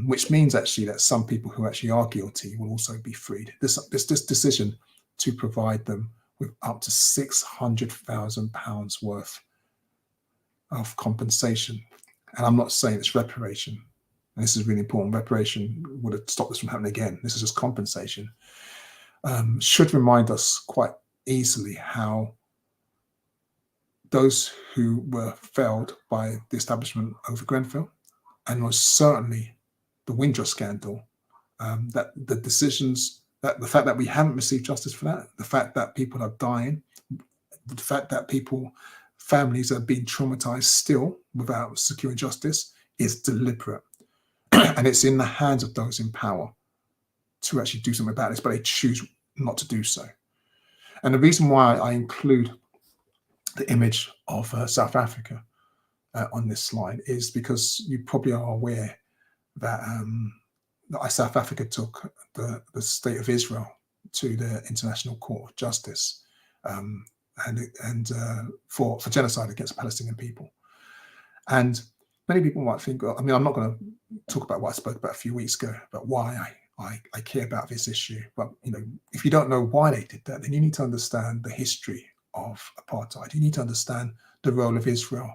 which means actually that some people who actually are guilty will also be freed. This decision to provide them with up to £600,000 worth of compensation, and I'm not saying it's reparation. And this is really important. Reparation would have stopped this from happening again. This is just compensation. Should remind us quite easily how those who were felled by the establishment over Grenfell, and most certainly the Windrush scandal, that the decisions, that the fact that we haven't received justice for that, the fact that people are dying, the fact that families are being traumatized still without securing justice, is deliberate. And it's in the hands of those in power to actually do something about this, but they choose not to do so. And the reason why I include the image of South Africa on this slide is because you probably are aware that, South Africa took the state of Israel to the International Court of Justice for genocide against Palestinian people. And many people might think, I mean, I'm not going to talk about what I spoke about a few weeks ago, about why I care about this issue. But, if you don't know why they did that, then you need to understand the history of apartheid. You need to understand the role of Israel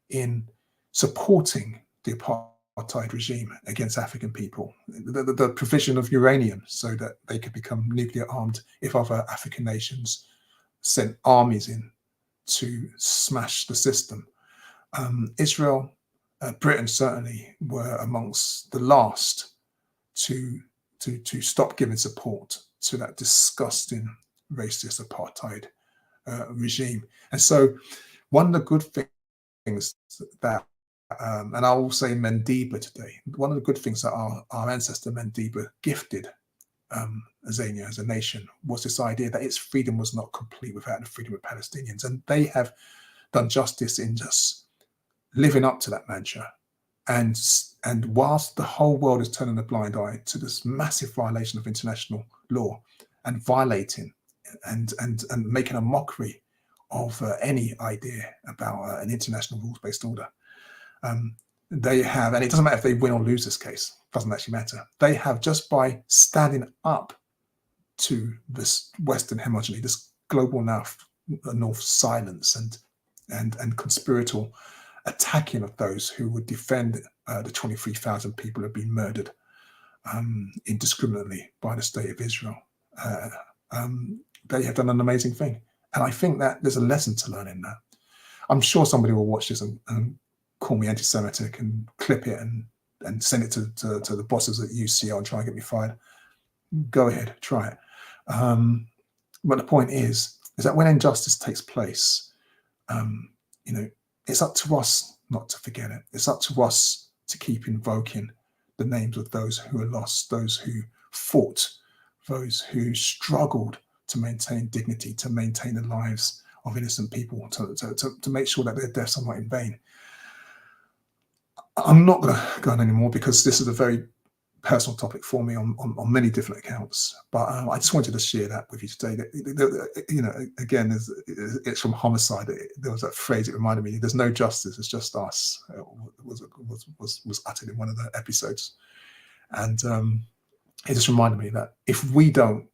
in supporting the apartheid regime against African people, the provision of uranium so that they could become nuclear armed if other African nations sent armies in to smash the system. Israel, Britain certainly were amongst the last to stop giving support to that disgusting racist apartheid regime. And so one of the good things that, and I will say Madiba today, one of the good things that our ancestor Madiba gifted Azania as a nation was this idea that its freedom was not complete without the freedom of Palestinians. And they have done justice in just living up to that mantra. And whilst the whole world is turning a blind eye to this massive violation of international law and violating and making a mockery of any idea about an international rules-based order, they have, and it doesn't matter if they win or lose this case, it doesn't actually matter. They have, just by standing up to this Western hegemony, this global North silence and conspiratorial attacking of those who would defend the 23,000 people who have been murdered indiscriminately by the state of Israel. They have done an amazing thing. And I think that there's a lesson to learn in that. I'm sure somebody will watch this and call me anti-Semitic and clip it and send it to the bosses at UCL and try and get me fired. Go ahead, try it. But the point is that when injustice takes place, it's up to us not to forget it. It's up to us to keep invoking the names of those who are lost, those who fought, those who struggled to maintain dignity, to maintain the lives of innocent people, to make sure that their deaths are not in vain. I'm not going to go on anymore because this is a very personal topic for me on many different accounts. But I just wanted to share that with you today. Again, it's from Homicide. There was that phrase. It reminded me. There's no justice. It's just us. It was uttered in one of the episodes, and it just reminded me that if we don't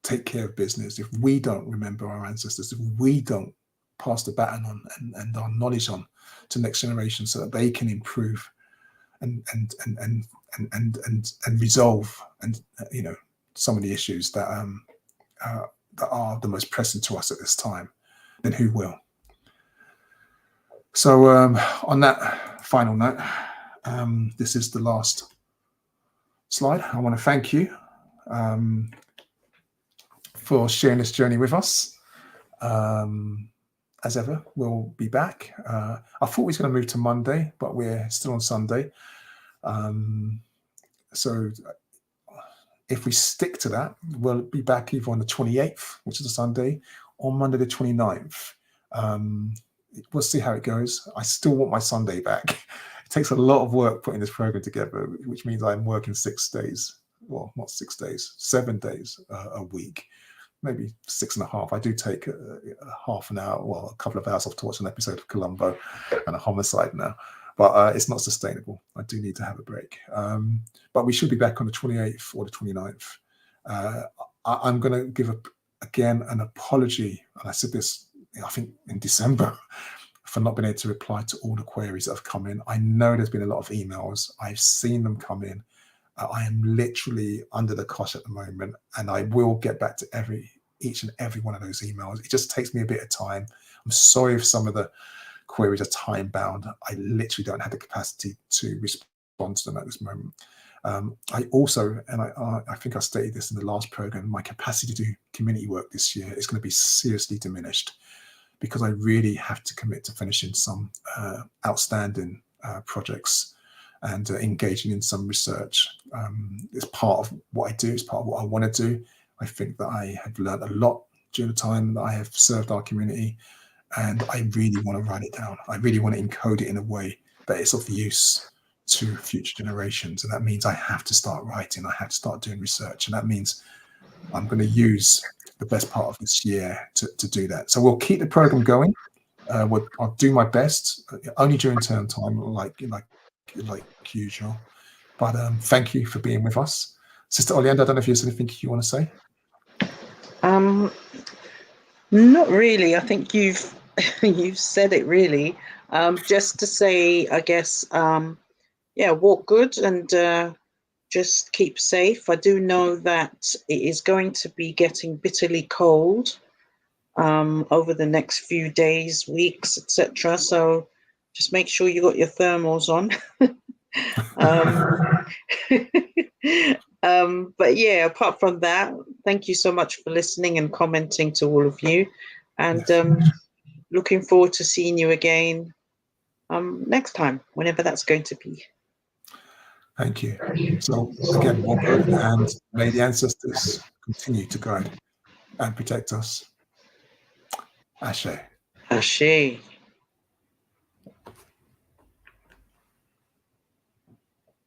take care of business, if we don't remember our ancestors, if we don't pass the baton on and our knowledge on to next generation so that they can improve and resolve some of the issues that are the most pressing to us at this time, then who will? So on that final note, this is the last slide. I want to thank you for sharing this journey with us. As ever, we'll be back. I thought we was going to move to Monday, but we're still on Sunday. So if we stick to that, we'll be back either on the 28th, which is a Sunday, or Monday the 29th. We'll see how it goes. I still want my Sunday back. It takes a lot of work putting this program together, which means I'm working 6 days. Well, not 6 days, 7 days a week, maybe 6.5. I do take half an hour, well, a couple of hours off to watch an episode of Columbo and a homicide now. But it's not sustainable. I do need to have a break. But we should be back on the 28th or the 29th. I'm going to give again an apology. And I said this, I think, in December, for not being able to reply to all the queries that have come in. I know there's been a lot of emails. I've seen them come in. I am literally under the cosh at the moment, and I will get back to each and every one of those emails. It just takes me a bit of time. I'm sorry if some of the queries are time bound. I literally don't have the capacity to respond to them at this moment. I also, and I think I stated this in the last program, my capacity to do community work this year is going to be seriously diminished, because I really have to commit to finishing some outstanding projects and engaging in some research. It's part of what I do. It's part of what I want to do. I think that I have learned a lot during the time that I have served our community, and I really want to write it down. I really want to encode it in a way that it's of use to future generations. And that means I have to start writing. I have to start doing research. And that means I'm going to use the best part of this year to do that. So we'll keep the program going. I'll do my best, only during term time, like usual. But thank you for being with us. Sister Oleander, I don't know if there's anything you want to say. Not really. I think you've said it really. Just to say, I guess, walk good and just keep safe. I do know that it is going to be getting bitterly cold over the next few days, weeks, etc. So just make sure you got your thermals on. But yeah, apart from that, thank you so much for listening and commenting to all of you. And looking forward to seeing you again next time, whenever that's going to be. Thank you. So again, walk good, and may the ancestors continue to guide and protect us. Ashe. Ashe.